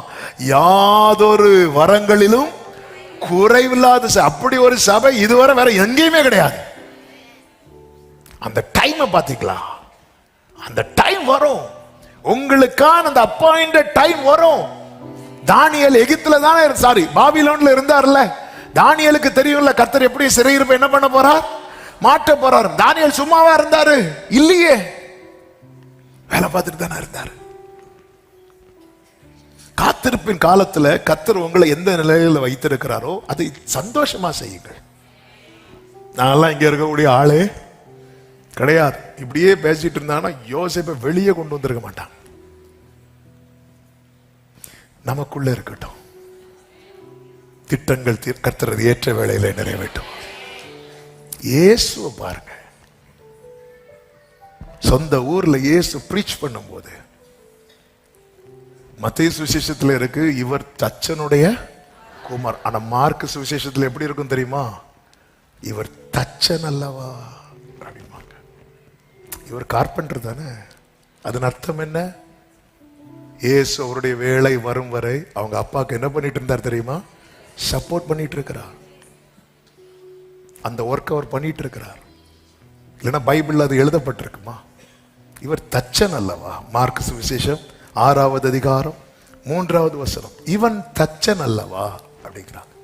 யாதொரு வரங்களிலும் குறைவில்லாத அப்படி ஒரு சபை இதுவரை வேற எங்கேயுமே கிடையாது. அந்த டைம் பாத்தீங்களா? அந்த டைம் வரும், உங்களுக்கான அந்த அப்பாயிண்டட் டைம் வரும். தானியேல் எகிப்துல தானே, சாரி பாபிலோன்ல இருந்தார்ல. தானியேலுக்கு தெரியும்ல கர்த்தர் எப்படி சிறையிருப்ப என்ன பண்ண போறார், மாட்ட போறார். தானியேல் சும்மாவா இருந்தாரு? இல்லையே, வேலை பார்த்துட்டு தானே இருந்தாரு. காத்திருப்பின் காலத்துல கர்த்தர் உங்களை எந்த நிலையில வைத்திருக்கிறாரோ அதை சந்தோஷமா செய்யுங்கள். நான்லாம் இங்க இருக்கக்கூடிய ஆளே கிடையாது. இப்படியே பேசிட்டு இருந்தானா யோசேப்பை வெளியே கொண்டு வந்திருக்க மாட்டான். நமக்குள்ள இருக்கட்டும், திட்டங்கள் கர்த்தர் ஏற்ற வேளையில நிறைவேற்றும். இயேசுவை பாருங்க, சொந்த ஊர்ல இயேசு பிரீச் பண்ணும்போது மத்தேயு சுவிசேஷத்துல இருக்கு இவர் தச்சனுடைய குமார். ஆனா மார்க் சுவிசேஷத்துல எப்படி இருக்கும் தெரியுமா? இவர் தச்சன் அல்லவா அப்படிமாங்க. இவர் கார்பெண்டர் தானே. அதன் அர்த்தம் என்ன? இயேசு அவருடைய வேலை வரும் வரை அவங்க அப்பாவுக்கு என்ன பண்ணிட்டு இருந்தார் தெரியுமா? சப்போர்ட் பண்ணிட்டு இருக்கிறார். அந்த ஒர்க் அவர் பண்ணிட்டு இருக்கிறார். இல்லைன்னா பைபிள் அது எழுதப்பட்டிருக்குமா? இவர் தச்சன் அல்லவா. மார்க் சுவிசேஷம் 6வது அதிகாரம் 3வது வசனம், இவன் தச்சன் அல்லவா அப்படிங்கிறாங்க.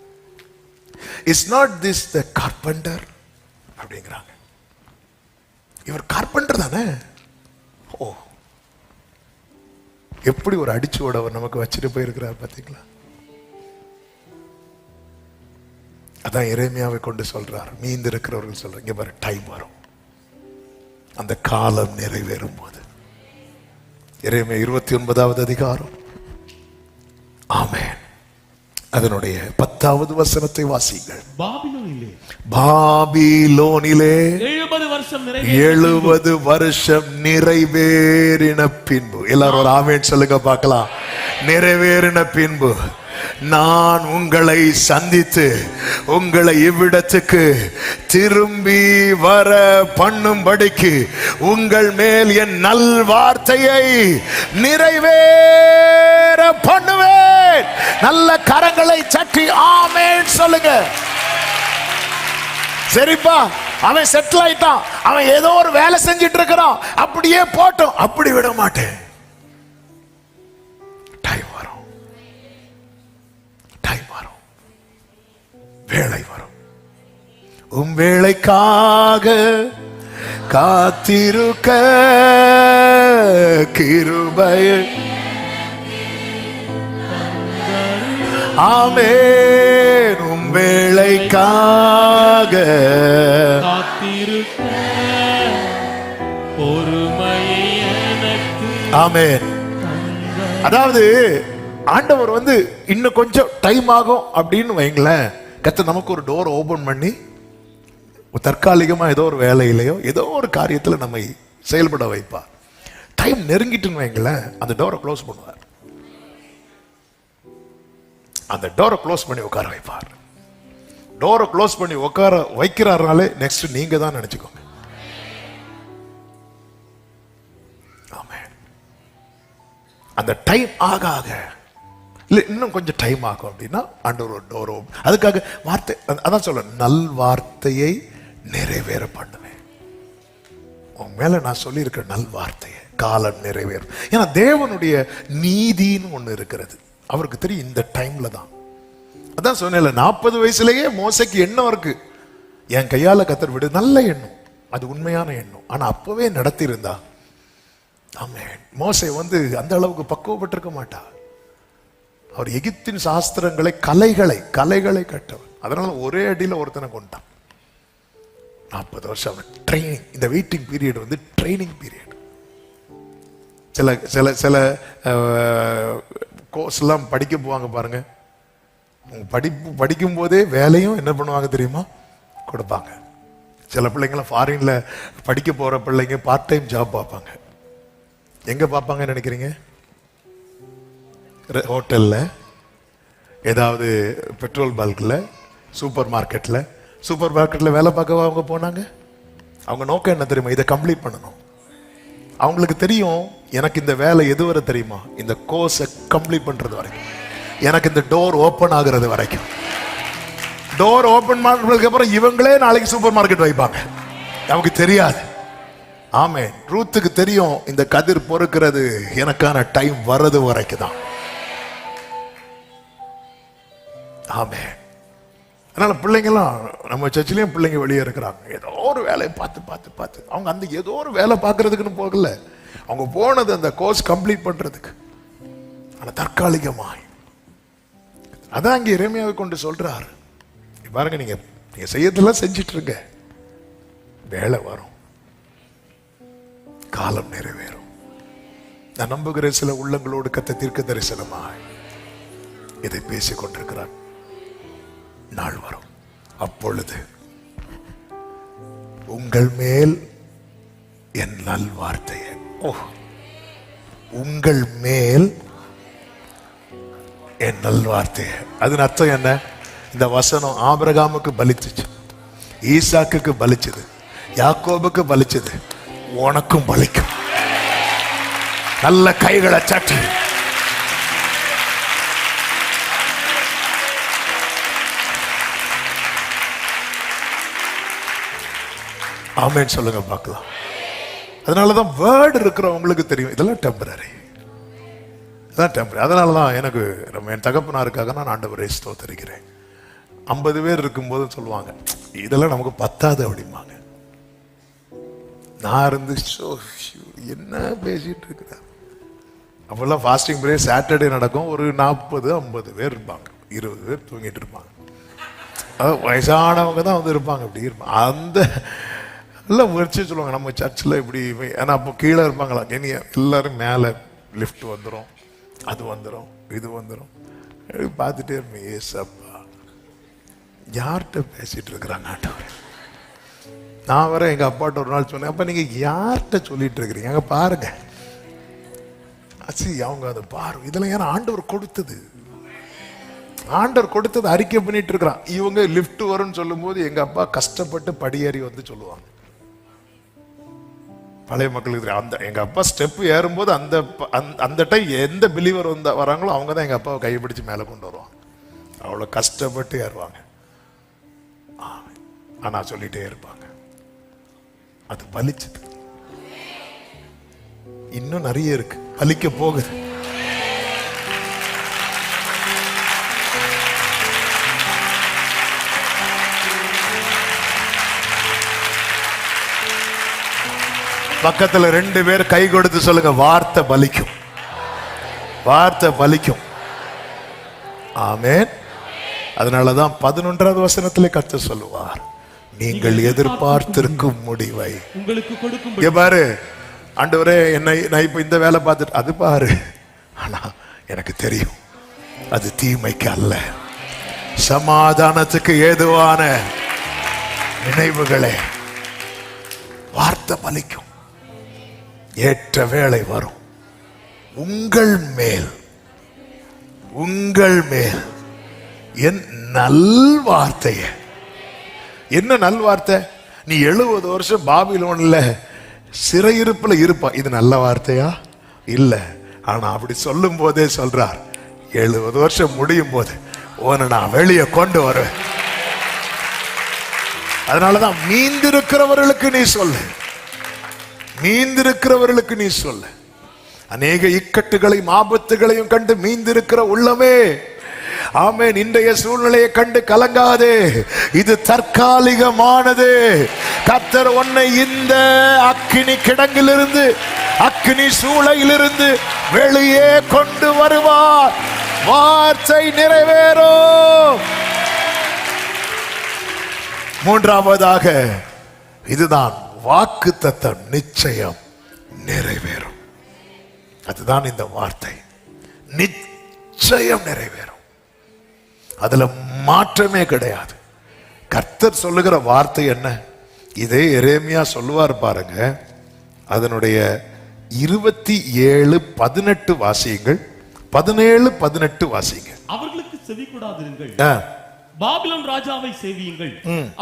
Is not this the carpenter அப்படிங்கிறாங்க. இவர் கார்பெண்டர் தானே. ஓ, எப்படி ஒரு அடிச்சுவோட அவர் நமக்கு வச்சுட்டு போயிருக்கிறார் பாத்தீங்களா? அதான் எரேமியாவை கொண்டு சொல்றார், மீந்து இருக்கிறவர்கள் சொல்றாங்க, இங்க பாரு டைம் வரும், அந்த காலம் நிறைவேறும் போது. எரேமியா 29வது அதிகாரம், ஆமென், அதனுடைய 10வது வசனத்தை வாசிங்கள். பாபிலோனிலே 70 வருஷம் நிறைவேறின பின்பு, எல்லாரும் ஒரு ஆமென் சொல்லுங்க பார்க்கலாம். நிறைவேறின பின்பு நான் உங்களை சந்தித்து உங்களை இவ்விடத்துக்கு திரும்பி வர பண்ணும்படிக்கு உங்கள் மேல் என் நல் வார்த்தையை நிறைவேற பண்ணுவேன். நல்ல கரங்களை சற்றி ஆமென் சொல்லுங்க. சரிப்பா, அவன் செட்டில் ஆயிட்டான், அவன் ஏதோ ஒரு வேலை செஞ்சிட்டு இருக்கிறான், அப்படியே போட்டோம், அப்படி விட மாட்டேன். டைம் வரும், டைம் வரும், வேளை வரும். உம் வேளைக்காக காத்திருக்க கிருபை. ஆமென். உம் வேளைக்காக காத்திருக்க பொறுமையை எனக்கு. ஆமென். அதாவது ஆண்டவர் இன்னும் கொஞ்சம் டைம் ஆகும் அப்படின்னு வைங்களேன், கர்த்தர் நமக்கு ஒரு டோர் ஓபன் பண்ணி தற்காலிகமா ஏதோ ஒரு வேலையிலையோ ஏதோ ஒரு காரியத்துல நம்மை செயல்பட வைப்பார். டைம் நெருங்கிட்டுன்னு வைங்களேன், அந்த டோரை க்ளோஸ் பண்ணுவார். அந்த டோரை க்ளோஸ் பண்ணி உட்கார வைப்பார். டோரை க்ளோஸ் பண்ணி உட்கார வைக்கிறாருனாலே நெக்ஸ்ட் நீங்க தான் நினைச்சுக்கோங்க. ஆமென். அந்த டைம் ஆக ஆக இல்ல இன்னும் கொஞ்சம் டைம் ஆகும் அப்படின்னா ஆண்டவர் ஒரு டோர், அதுக்காக வார்த்தை, அதான் சொல்ல, நல் வார்த்தையை நிறைவேற பண்ணுவேன். உன் மேல நான் சொல்லியிருக்கிற நல் வார்த்தையை காலம் நிறைவேறும். ஏன்னா தேவனுடைய நீதின்னு ஒண்ணு இருக்கிறது, அவருக்கு தெரியும் இந்த டைம்ல தான். அதான் சொன்னேன்ல, 40 வயசுலயே மோசைக்கு எண்ணம் இருக்கு, என் கையால கத்தர் விடு, நல்ல எண்ணம், அது உண்மையான எண்ணம். ஆனா அப்பவே நடத்தி இருந்தா ஆமென், மோசை அந்த அளவுக்கு பக்குவப்பட்டிருக்க மாட்டா. அவர் எகிப்தின் சாஸ்திரங்களை கலைகளை கட்டவர். அதனால ஒரே அடியில ஒருத்தனை கொண்டான். 40 வருஷம் ட்ரைனிங். இந்த வெயிட்டிங் பீரியட் ட்ரைனிங் பீரியட். சில சில சில கோர்ஸ் எல்லாம் படிக்க போவாங்க பாருங்க, படிக்கும் போதே வேலையும் என்ன பண்ணுவாங்க தெரியுமா, கொடுப்பாங்க. சில பிள்ளைங்களாம் ஃபாரின்ல படிக்க போற பிள்ளைங்க பார்ட் டைம் ஜாப் பார்ப்பாங்க. எங்க பார்ப்பாங்கன்னு நினைக்கிறீங்க? ஹோட்டல்ல, ஏதாவது பெட்ரோல் பல்க்ல, சூப்பர் மார்க்கெட்ல வேலை பார்க்கவா அவங்க போனாங்க? அவங்க நோக்கம் என்ன தெரியுமா? இதை கம்ப்ளீட் பண்ணணும். அவங்களுக்கு தெரியும், எனக்கு இந்த வேலை எதுவரை தெரியுமா? இந்த கோர்ஸை கம்ப்ளீட் பண்றது வரைக்கும், எனக்கு இந்த டோர் ஓபன் ஆகுறது வரைக்கும். டோர் ஓபன் பண்ணதுக்கு அப்புறம் இவங்களே நாளைக்கு சூப்பர் மார்க்கெட் வைப்பாங்க, நமக்கு தெரியாது. ஆமே, ரூத்துக்கு தெரியும் இந்த கதிர் பொறுக்கிறது எனக்கான டைம் வர்றது வரைக்கும் தான். ஆமே. அதனால பிள்ளைங்களாம், நம்ம சர்ச்சிலையும் பிள்ளைங்க வெளியே இருக்கிறாங்க, ஏதோ ஒரு வேலையை பார்த்து அவங்க அந்த ஏதோ ஒரு வேலை பார்க்கறதுக்குன்னு போகல, அவங்க போனது அந்த கோர்ஸ் கம்ப்ளீட் பண்றதுக்கு. ஆனா தற்காலிகமாய் அதான் இங்க எரேமியாவை கொண்டு சொல்றாரு, பாருங்க, நீங்க செய்யறதெல்லாம் செஞ்சிட்டு இருங்க, வேலை வரும், காலம் நிறைவேறும். நான் நம்புகிற சில உள்ளங்களோடு கத்த தீர்க்க தரிசனமாய் இதை பேசிக் கொண்டிருக்கிறார். நாள் வரும், அப்பொழுது உங்கள் மேல் என் நல்வார்த்தையை, உங்கள் மேல் என் நல்வார்த்தையை. அதன் அர்த்தம் என்ன? இந்த வசனம் ஆபிரகாமுக்கு பலிச்சுச்சு, ஈசாக்குக்கு பலிச்சது, யாக்கோபுக்கு பலிச்சது, உனக்கும் பலிக்கும். நல்ல கைகளை சட்டி ஆமென் சொல்லுங்க பார்க்கலாம். அதனாலதான் வேர்டு இருக்கிறவங்களுக்கு தெரியும் இதெல்லாம் டெம்பரரி, இதான் டெம்பரரி. அதனாலதான் எனக்கு என் தகப்பனாருக்காக நான் ஆண்டவரை ஸ்தோத்திரிக்கிறேன். 50 பேர் இருக்கும்போது சொல்லுவாங்க, இதெல்லாம் நமக்கு பத்தாது அப்படிம்பாங்க. நான் இருந்து என்ன பேசிட்டு இருக்கிறேன். அப்பெல்லாம் ஃபாஸ்டிங் பிரேயர் சாட்டர்டே நடக்கும், ஒரு 40-50 பேர் இருப்பாங்க, 20 பேர் தூங்கிட்டு இருப்பாங்க. வயசானவங்க தான் வந்து இருப்பாங்க, அப்படி இருப்பாங்க. அந்த எல்லாம் முயற்சி சொல்லுவாங்க நம்ம சர்ச்சில் இப்படி. ஏன்னா அப்போ கீழே இருப்பாங்களா, எல்லாரும் மேலே லிஃப்ட் வந்துடும், அது வந்துடும், இது வந்துடும், பார்த்துட்டே இருப்பேன். ஏசப்பா யார்கிட்ட பேசிட்டு இருக்கிறாங்க ஆண்டவரே. நான் வர எங்க அப்பாட்ட ஒரு நாள் சொன்னேன், அப்ப நீங்க யார்கிட்ட சொல்லிட்டு இருக்கிறீங்க, அங்க பாருங்க. அவங்க அதை பாரு, இதெல்லாம் யாரும் ஆண்டவர் கொடுத்தது, ஆண்டவர் கொடுத்தது அறிக்கை பண்ணிட்டு இருக்கிறான். இவங்க லிஃப்ட் வரும்னு சொல்லும் போது எங்க அப்பா கஷ்டப்பட்டு படியேறி வந்து சொல்லுவாங்க. பழைய மக்களுக்கு அந்த எங்க அப்பா ஸ்டெப் ஏறும்போது அந்த டைம் எந்த பிலீவர் வராங்களோ அவங்க தான் எங்க அப்பாவை கையை பிடிச்சு மேலே கொண்டு வருவாங்க. அவ்வளவு கஷ்டப்பட்டு ஏறுவாங்க. ஆனா சொல்லிட்டே இருப்பாங்க. அது பலிச்சது. இன்னும் நிறைய இருக்கு, பலிக்க போகுது. பக்கத்துல 2 பேர் கை கொடுத்து சொல்லுங்க, வார்த்தை பலிக்கும், வார்த்தை பலிக்கும். ஆமென். அதனாலதான் 11வது வசனத்திலே கர்த்தர் சொல்லுவார், நீங்கள் எதிர்பார்த்திருக்கும் முடிவை உங்களுக்கு கொடுக்கும். பாரு ஆண்டவரே, நான் இப்ப இந்த வேலை பார்த்துட்டு அது பாரு, ஆனா எனக்கு தெரியும் அது தீமைக்கு அல்ல, சமாதானத்துக்கு ஏதுவான நினைவுகளே. வார்த்தை பலிக்கும், ஏற்ற வேளை வரும். உங்கள் மேல் என் நல்வார்த்தைய. என்ன நல்வார்த்தை? நீ 70 வருஷம் பாபிலோன்ல சிறையிருப்புல இருப்பா, இது நல்ல வார்த்தையா? இல்ல. ஆனா அப்படி சொல்லும் போதே சொல்றார், 70 வருஷம் முடியும் போது உன்னை நான் வெளியே கொண்டு வருவேன். அதனாலதான் மீந்திருக்கிறவர்களுக்கு நீ சொல்லு, மீந்திருக்கிறவர்களுக்கு நீ சொல்லு. அநேக இக்கட்டுகளையும் ஆபத்துகளையும் கண்டு மீந்திருக்கிற உள்ளமே, ஆமென், இன்றைய சூழ்நிலையை கண்டு கலங்காதே, இது தற்காலிகமானது. கர்த்தர் உன்னை இந்த அக்கினி கிடங்கிலிருந்து, அக்கினி சூளையிலிருந்து வெளியே கொண்டு வருவார். வார்த்தை நிறைவேறும். மூன்றாவதாக இதுதான் வாக்குத்தத்தம், நிச்சயம் நிறைவேறும். அதுதான் இந்த வார்த்தை, நிச்சயம் நிறைவேறும். அதுல மாற்றமே கிடையாது. கர்த்தர் சொல்லுகிற வார்த்தை என்ன? இதே எரேமியா சொல்லுவார் பாருங்க. அதனுடைய 27:18 வாசியுங்கள். 17:18 வாசிங்க. அவர்களுக்கு செவி கொடாதிருங்கள், பாபிலோன் ராஜாவை சேவியுங்கள்,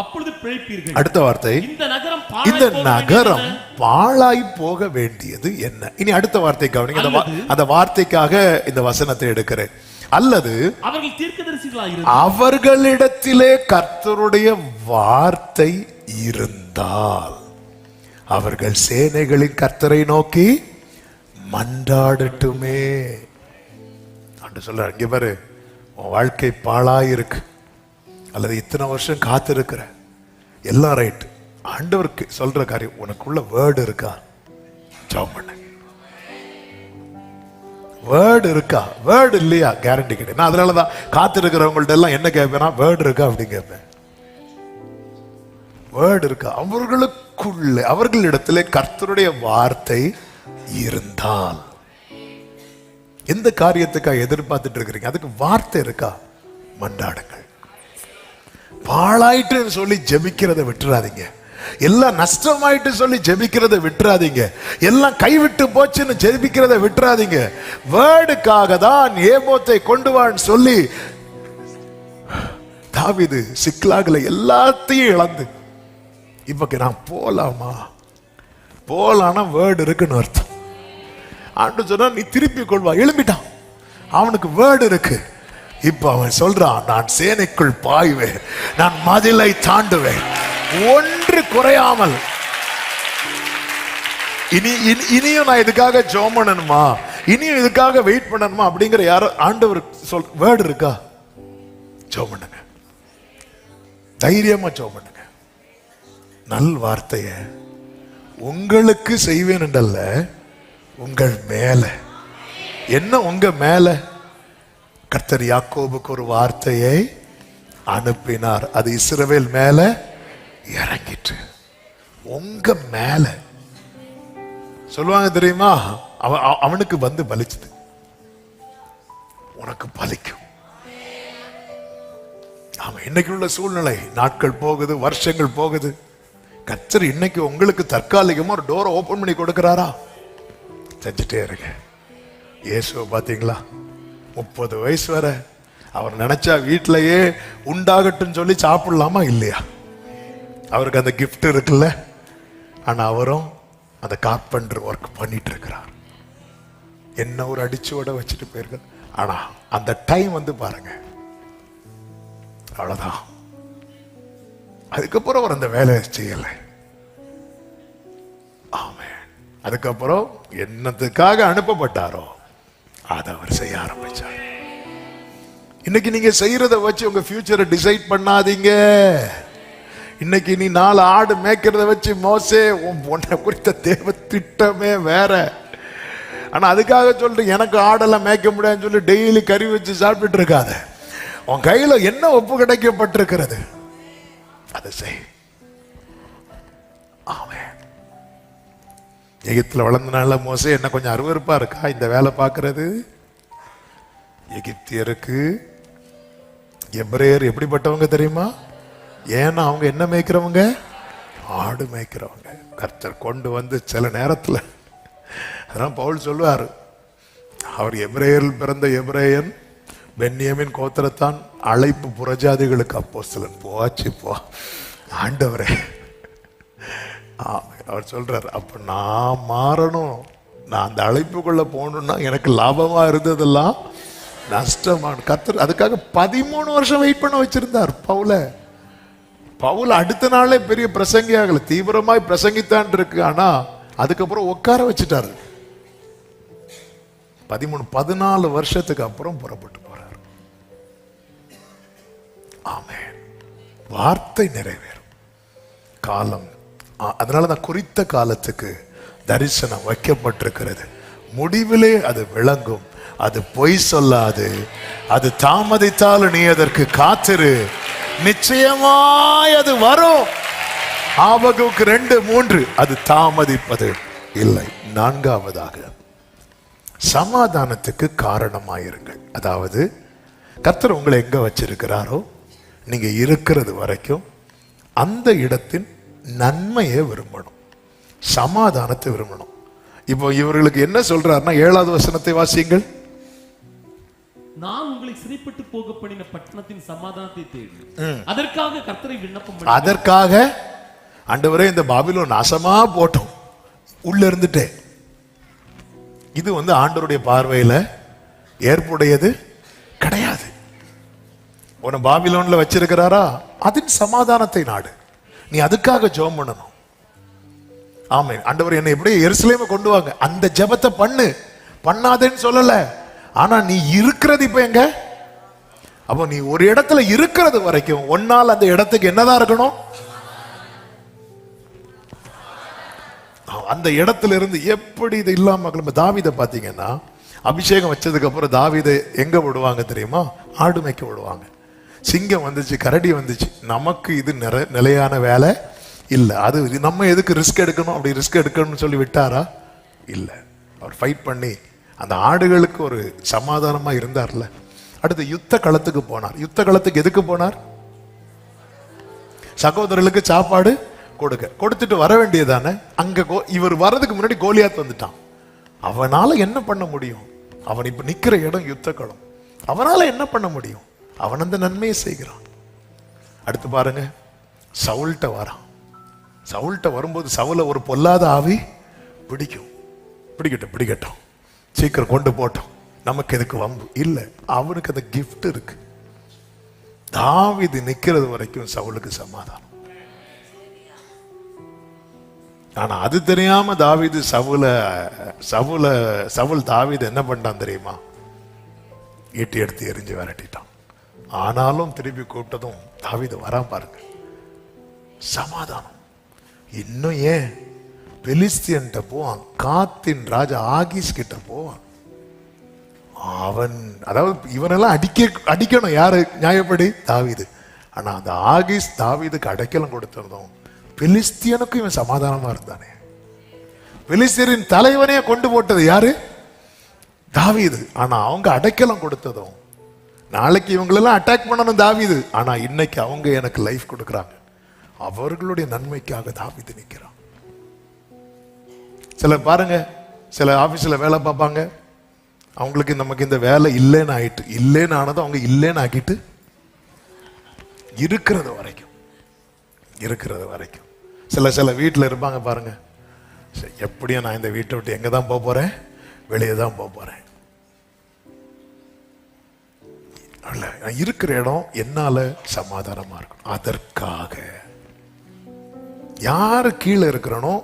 அப்பொழுது பிழைப்பீர்கள். அடுத்த வார்த்தை, இந்த நகரம் இந்த நகரம் பாழாய் போக வேண்டியது என்ன? இனி அடுத்த வார்த்தை கவனிங்க. அந்த வார்த்தைக்காக இந்த வசனத்தை எடுக்கிறேன். அல்லது அவர்கள் தீர்க்கதரிசிகளாய் அவர்களிடத்திலே கர்த்தருடைய வார்த்தை இருந்தால் அவர்கள் சேனைகளின் கர்த்தரை நோக்கி மன்றாடட்டுமே. ஆண்டு சொல்ற, இங்க பாரு, உன் வாழ்க்கை பாழாயிருக்கு, அல்லது இத்தனை வருஷம் காத்திருக்கிற, எல்லாம் ரைட். ஆண்டவருக்கு சொல்ற காரியம், உனக்குள்ள வேர்டு இருக்கா? ஜெபம் பண்ணு. வேர்டு இருக்கா? வேர்டு இல்லையா? கேரண்டி கிடையாது. நான் அதனாலதான் காத்திருக்கிறவங்கள்ட்ட எல்லாம் என்ன கேட்பேன்னா, வேர்டு இருக்கா அப்படின்னு கேட்பேன். வேர்டு இருக்கா? அவர்களுக்குள்ள, அவர்களிடத்திலே கர்த்தருடைய வார்த்தை இருந்தால். எந்த காரியத்துக்காக எதிர்பார்த்துட்டு இருக்கிறீங்க? அதுக்கு வார்த்தை இருக்கா? மன்றாடுங்கள். பாழாயிட்டு சொல்லி ஜெபிக்கிறத விட்டுறாதீங்க. எல்லாம் நஷ்டமாயிட்டு சொல்லி ஜெபிக்கிறத விட்டுறாதீங்க. எல்லாம் கைவிட்டு போச்சுன்னு ஜெபிக்கிறத விட்டுறாதீங்க. வேர்டுக்காக தான் ஏபோத்தை கொண்டு வான்னு சொல்லி தாவீது சிக்லாக்ல எல்லாத்தையும் இழந்து, இப்ப நான் போலாமா? போலானா வேர்டு இருக்குன்னு அர்த்தம். ஆண்டு சொன்னா நீ திருப்பி கொள்வா. எழும்பிட்டான், அவனுக்கு வேர்டு இருக்கு. இப்ப அவன் சொல்றான், நான் சேனைக்குள் பாய்வேன், நான் மதிலை தாண்டுவேன், ஒன்று குறையாமல். இனியும் நான் இதுக்காக ஜெபம் பண்ணணுமா? இனியும் இதுக்காக வெயிட் பண்ணணுமா? அப்படிங்கிற யாரோ ஆண்டவர் சொல், வேர்டு இருக்கா? ஜெபம் பண்ணுங்க, தைரியமா ஜெபம் பண்ணுங்க. நல் வார்த்தைய உங்களுக்கு செய்வேன் என்றல்ல, உங்கள் மேல. என்ன உங்க மேல? கர்த்தர் யாக்கோபுக்கு ஒரு வார்த்தையை அனுப்பினார், அது இஸ்ரவேல் மேல இறங்கிட்டு. உங்க மேல சொல்லுவாங்க தெரியுமா, அவனுக்கு வந்து பலிச்சது, உனக்கு பலிக்கும். ஆமா, இன்னைக்கு உள்ள சூழ்நிலை, நாட்கள் போகுது, வருஷங்கள் போகுது. கர்த்தர் இன்னைக்கு உங்களுக்கு தற்காலிகமா ஒரு டோரை ஓபன் பண்ணி கொடுக்கிறாரா? செஞ்சுட்டே இருங்க. இயேசுவை பாத்தீங்களா? 30 வயசு வர அவர் நினைச்சா வீட்டிலேயே உண்டாகட்டும் சொல்லி சாப்பிடலாமா? இல்லையா? அவருக்கு அந்த கிஃப்ட் இருக்குல்ல. ஆனா அவரும் அந்த கார்பெண்டர் ஒர்க் பண்ணிட்டு இருக்கிறார். என்ன ஒரு அடிச்சுவட வச்சுட்டு போயிருக்க. ஆனா அந்த டைம் வந்து பாருங்க, அவ்வளவுதான். அதுக்கப்புறம் அவர் அந்த வேலையை செய்யல. ஆமென். அதுக்கப்புறம் என்னத்துக்காக அனுப்பப்பட்டாரோ அதை அவர் செய்ய ஆரம்பிச்சார். இன்னைக்கு நீங்க செய்யறத வச்சு உங்க ஃபியூச்சரை டிசைட் பண்ணாதீங்க. இன்னைக்கு நீ 4 ஆடு மேய்க்கிறத வச்சு மோசே உன்னை குறித்த தேவ திட்டமே வேற. ஆனா அதுக்காக சொல்லிட்டு எனக்கு ஆடெல்லாம் மேய்க்க முடியாதுன்னு சொல்லி டெய்லி கறி வச்சு சாப்பிட்டு இருக்காத. உன் கையில என்ன ஒப்பு கிடைக்கப்பட்டிருக்கிறது அதை செய். ஆமென். எகிப்துல வளர்ந்தனால மோசே என்ன கொஞ்சம் அருவருப்பா இருக்கா இந்த வேலை பார்க்கறது? எகிப்தியருக்கு எபிரேயர் எப்படிப்பட்டவங்க தெரியுமா? ஏன்னா அவங்க என்ன மேய்க்கிறவங்க? ஆடு மேய்க்கிறவங்க. கர்த்தர் கொண்டு வந்து சில நேரத்தில், அதான் பவுல் சொல்லுவார், அவர் எபிரேயரில் பிறந்த எபிரேயன், பென்யமின் கோத்திரத்தான், அழைப்பு புறஜாதிகளுக்கு அப்போஸ்தலன். போச்சு போ ஆண்டவரே. அவர் சொல்றார், அப்ப நான் மாறணும், நான் அந்த அழைப்புக்குள்ள போகணும்னா எனக்கு லாபமா இருந்ததெல்லாம் நஷ்டமான. கர்த்தர் அதுக்காக 13 வருஷம் வெயிட் பண்ண வச்சிருந்தார் பவுல் அடுத்த நாளே பெரிய பிரசங்கி ஆகல, தீவிரமாய் பிரசங்கித்தான் இருக்கு. ஆனா அதுக்கப்புறம் உட்கார வச்சுட்டாரு. 14 வருஷத்துக்கு அப்புறம் புறப்பட்டு போறார். ஆமென். வார்த்தை நிறைவேறும் காலம். அதனாலதான் குறித்த காலத்துக்கு தரிசனம் வைக்கப்பட்டிருக்கிறது. முடிவிலே அது விளங்கும். அது பொய் சொல்லாது. அது தாமதித்தாலும் நீ அதற்கு காத்திரு, நிச்சயமாய் அது வரும். ஆபகுக்கு 2:3 அது தாமதிப்பது இல்லை. 4வதாக சமாதானத்துக்கு காரணமாயிருங்கள். அதாவது கர்த்தர் உங்களை எங்க வச்சிருக்கிறாரோ நீங்க இருக்கிறது வரைக்கும் அந்த இடத்தின் நன்மையை விரும்பணும், சமாதானத்தை விரும்பணும். இப்போ இவர்களுக்கு என்ன சொல்றாருன்னா, 7வது வசனத்தை வாசியுங்கள். நான் உங்களை சிறைப்பட்டு போக பண்ணின பட்டணத்தின் சமாதானத்தை தேடி அதற்காக கர்த்தரை விண்ணப்பம் பண்ணி அதற்காக ஆண்டவரே இந்த பாபிலோன் நாசமா போட்டோம் உள்ள இருந்துட்டே. இது ஆண்டவருடைய பார்வையில ஏற்புடையது கிடையாது. உன்னை பாபிலோன்ல வச்சிருக்கிறாரா, அதன் சமாதானத்தை நாடு. நீ அதுக்காக ஜெபம் பண்ணணும். ஆமென். ஆண்டவர் என்னை எப்படி எருசலேமை கொண்டு வாங்க, அந்த ஜெபத்தை பண்ணு, பண்ணாதேன்னு சொல்லல. ஆனா நீ இருக்கிறது இப்ப எங்க? அப்போ நீ ஒரு இடத்துல இருக்கிறது வரைக்கும் ஒன்னால் அந்த இடத்துக்கு என்னதான் இருக்கணும்? அந்த இடத்துல இருந்து எப்படி இது இல்லாம தாவீதை பாத்தீங்கன்னா, அபிஷேகம் வச்சதுக்கு அப்புறம் தாவீதை எங்க விடுவாங்க தெரியுமா? ஆடு மேய்க்க விடுவாங்க. சிங்கம் வந்துச்சு, கரடி வந்துச்சு. நமக்கு இது நிலையான வேலை இல்ல. அது நம்ம எதுக்கு ரிஸ்க் எடுக்கணும்? அப்படி ரிஸ்க் எடுக்கணும்னு சொல்லி விட்டாரா? இல்ல. அவர் ஃபைட் பண்ணி அந்த ஆடுகளுக்கு ஒரு சமாதானமா இருந்தார்ல. அடுத்து யுத்த களத்துக்கு போனார். யுத்த களத்துக்கு எதுக்கு போனார்? சகோதரர்களுக்கு சாப்பாடு கொடுத்துட்டு வர வேண்டியதானே. அங்க இவர் வர்றதுக்கு முன்னாடி கோலியாத் வந்துட்டான். அவனால என்ன பண்ண முடியும்? அவன் இப்ப நிக்கிற இடம் யுத்த களம். அவனால என்ன பண்ண முடியும்? அவன் அந்த நன்மையை செய்கிறான். அடுத்து பாருங்க, சவுல்ட்ட வரான். சவுல்ட்ட வரும்போது சவுல ஒரு பொல்லாத ஆவி பிடிக்கட்டும், சீக்கிரம் கொண்டு போட்டோம், நமக்கு எதுக்கு வம்பு இல்ல. அவனுக்கு அந்த கிஃப்ட் இருக்கு. தாவீது நிக்கிறது வரைக்கும் சவுலுக்கு சமாதானம். ஆனா அது தெரியாம தாவீது சவுல் தாவீது என்ன பண்ணான் தெரியுமா? ஈட்டி எடுத்து எரிஞ்சு விரட்டிட்டான். ஆனாலும் திருப்பி கூப்பிட்டதும் தாவீது வரான் பாருங்க, சமாதானம். இன்னும் ஏன் பெலிஸ்தியன்ட்ட போவான், காத்தின் ராஜா ஆகீஸ் கிட்ட போவான். அவன் அதாவது இவனெல்லாம் அடிக்கணும். யாரு நியாயப்படி? தாவீது. ஆனா அந்த ஆகீஸ் தாவீதுக்கு அடைக்கலம் கொடுத்திருந்தோம். பெலிஸ்தியனுக்கும் இவன் சமாதானமா இருந்தானே. பெலிஸ்தியரின் தலைவனே கொண்டு போட்டது யாரு? தாவீது. ஆனா அவங்க அடைக்கலம் கொடுத்ததும், நாளைக்கு இவங்களெல்லாம் அட்டாக் பண்ணணும் தாவீது, ஆனா இன்னைக்கு அவங்க எனக்கு லைஃப் கொடுக்கறாங்க. அவர்களுடைய நன்மைக்காக தாவீது நிக்கிறான். சிலர் பாருங்க, சில ஆபீஸ்ல வேலை பார்ப்பாங்க, அவங்களுக்கு நமக்கு இந்த வேலை இல்லைன்னு ஆனதும் அவங்க இல்லைன்னு ஆக்கிட்டு இருக்கிறது வரைக்கும் சில வீட்டில் இருப்பாங்க பாருங்க, எப்படியும் நான் இந்த வீட்டை விட்டு எங்க தான் போறேன், வெளியே தான் போறேன். இருக்கிற இடம் என்னால சமாதானமா இருக்கணும். அதற்காக யாரு கீழே இருக்கிறனோ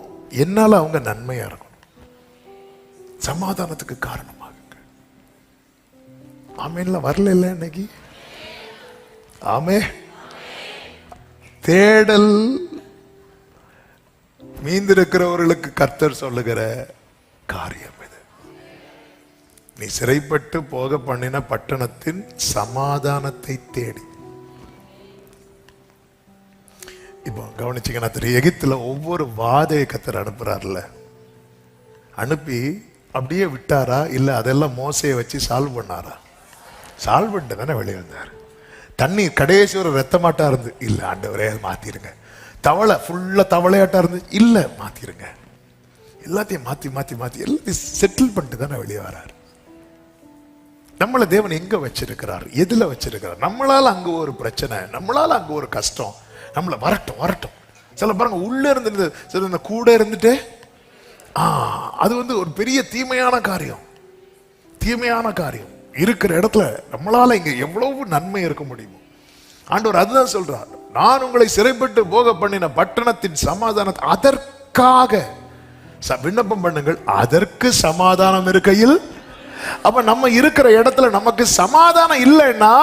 என்னால அவங்க நன்மையா இருக்கணும். சமாதானத்துக்கு காரணமாகுங்க. ஆமேன்ல வரல இல்ல இன்னைக்கு? ஆமே. தேடல் மீந்திருக்கிறவர்களுக்கு கர்த்தர் சொல்லுகிற காரியம் இது. நீ சிறைப்பட்டு போக பண்ணின பட்டணத்தின் சமாதானத்தை தேடி. இப்போ கவனிச்சீங்கன்னா தெரியும், எகிப்துல ஒவ்வொரு வாதையை கர்த்தர் அனுப்புறாருல, அனுப்பி அப்படியே விட்டாரா இல்ல அதெல்லாம் மோசையை வச்சு சால்வ் பண்ணாரா? சால்வ் பண்ணிட்டு தானே வெளியே வந்தார். தண்ணி கடைசி ஒரு ரத்தமாட்டா இருந்து, இல்ல ஆண்டவரே மாத்திருங்க. தவளை ஃபுல்லா தவளையாட்டா இருந்து, இல்ல மாத்திருங்க. எல்லாத்தையும் மாத்தி எல்லாத்தையும் செட்டில் பண்ணிட்டு தானே வெளியே வராரு. நம்மளை தேவன் எங்க வச்சிருக்கிறார், எதுல வச்சிருக்கிறார்? நம்மளால அங்க ஒரு பிரச்சனை, நம்மளால அங்க ஒரு கஷ்டம், நம்மள வரட்டும். சில பாருங்க உள்ள இருந்து சில கூட இருந்துட்டு அது ஒரு பெரிய தீமையான காரியம். இருக்கிற இடத்துல நம்மளால இங்க எவ்வளவு நன்மை இருக்க முடியுமோ ஆண்டவர் அதுதான் சொல்றார். நான் உங்களை சிறைப்பட்டு போக பண்ணின பட்டணத்தின் சமாதானத்தை அதற்காக விண்ணப்பம் பண்ணுங்கள், அதற்கு சமாதானம் இருக்கையில். அப்ப நம்ம இருக்கிற இடத்துல நமக்கு சமாதானம் இல்லைன்னா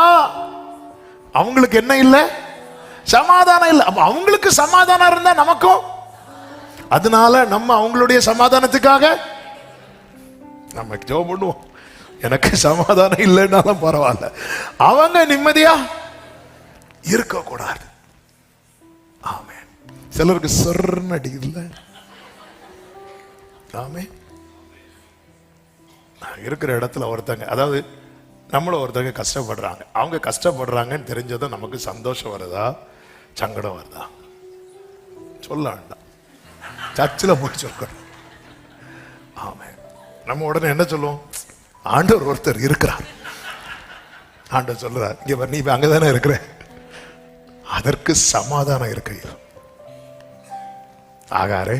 அவங்களுக்கு என்ன இல்லை? சமாதானம் இல்லை. அப்ப அவங்களுக்கு சமாதானம் இருந்தா நமக்கும், அதனால நம்ம அவங்களுடைய சமாதானத்துக்காக நம்ம ஜெபம் பண்ணுவோம். எனக்கு சமாதானம் இல்லைன்னாலும் பரவாயில்ல, அவங்க நிம்மதியா இருக்க கூடாது. ஆமே. சிலருக்கு சொர்ண அடிக்கல. ஆமே. இருக்கிற இடத்துல ஒருத்தங்க, அதாவது நம்மள ஒருத்தங்க கஷ்டப்படுறாங்க, அவங்க கஷ்டப்படுறாங்கன்னு தெரிஞ்சதும் நமக்கு சந்தோஷம் வருதா சங்கடம் வருதா? சொல்ல வேண்டாம், சர்ச்சில் போய் சொல்லணும். ஆமே. நம்ம உடனே என்ன சொல்லுவோம்? ஆண்டவர் ஒருத்தர் இருக்கிறார், ஆண்டவர் சொல்றார், இங்க பாரு, நீ இப்ப அங்கதானே இருக்கிற, அதற்கு சமாதானம் இருக்கையில். ஆகாரே,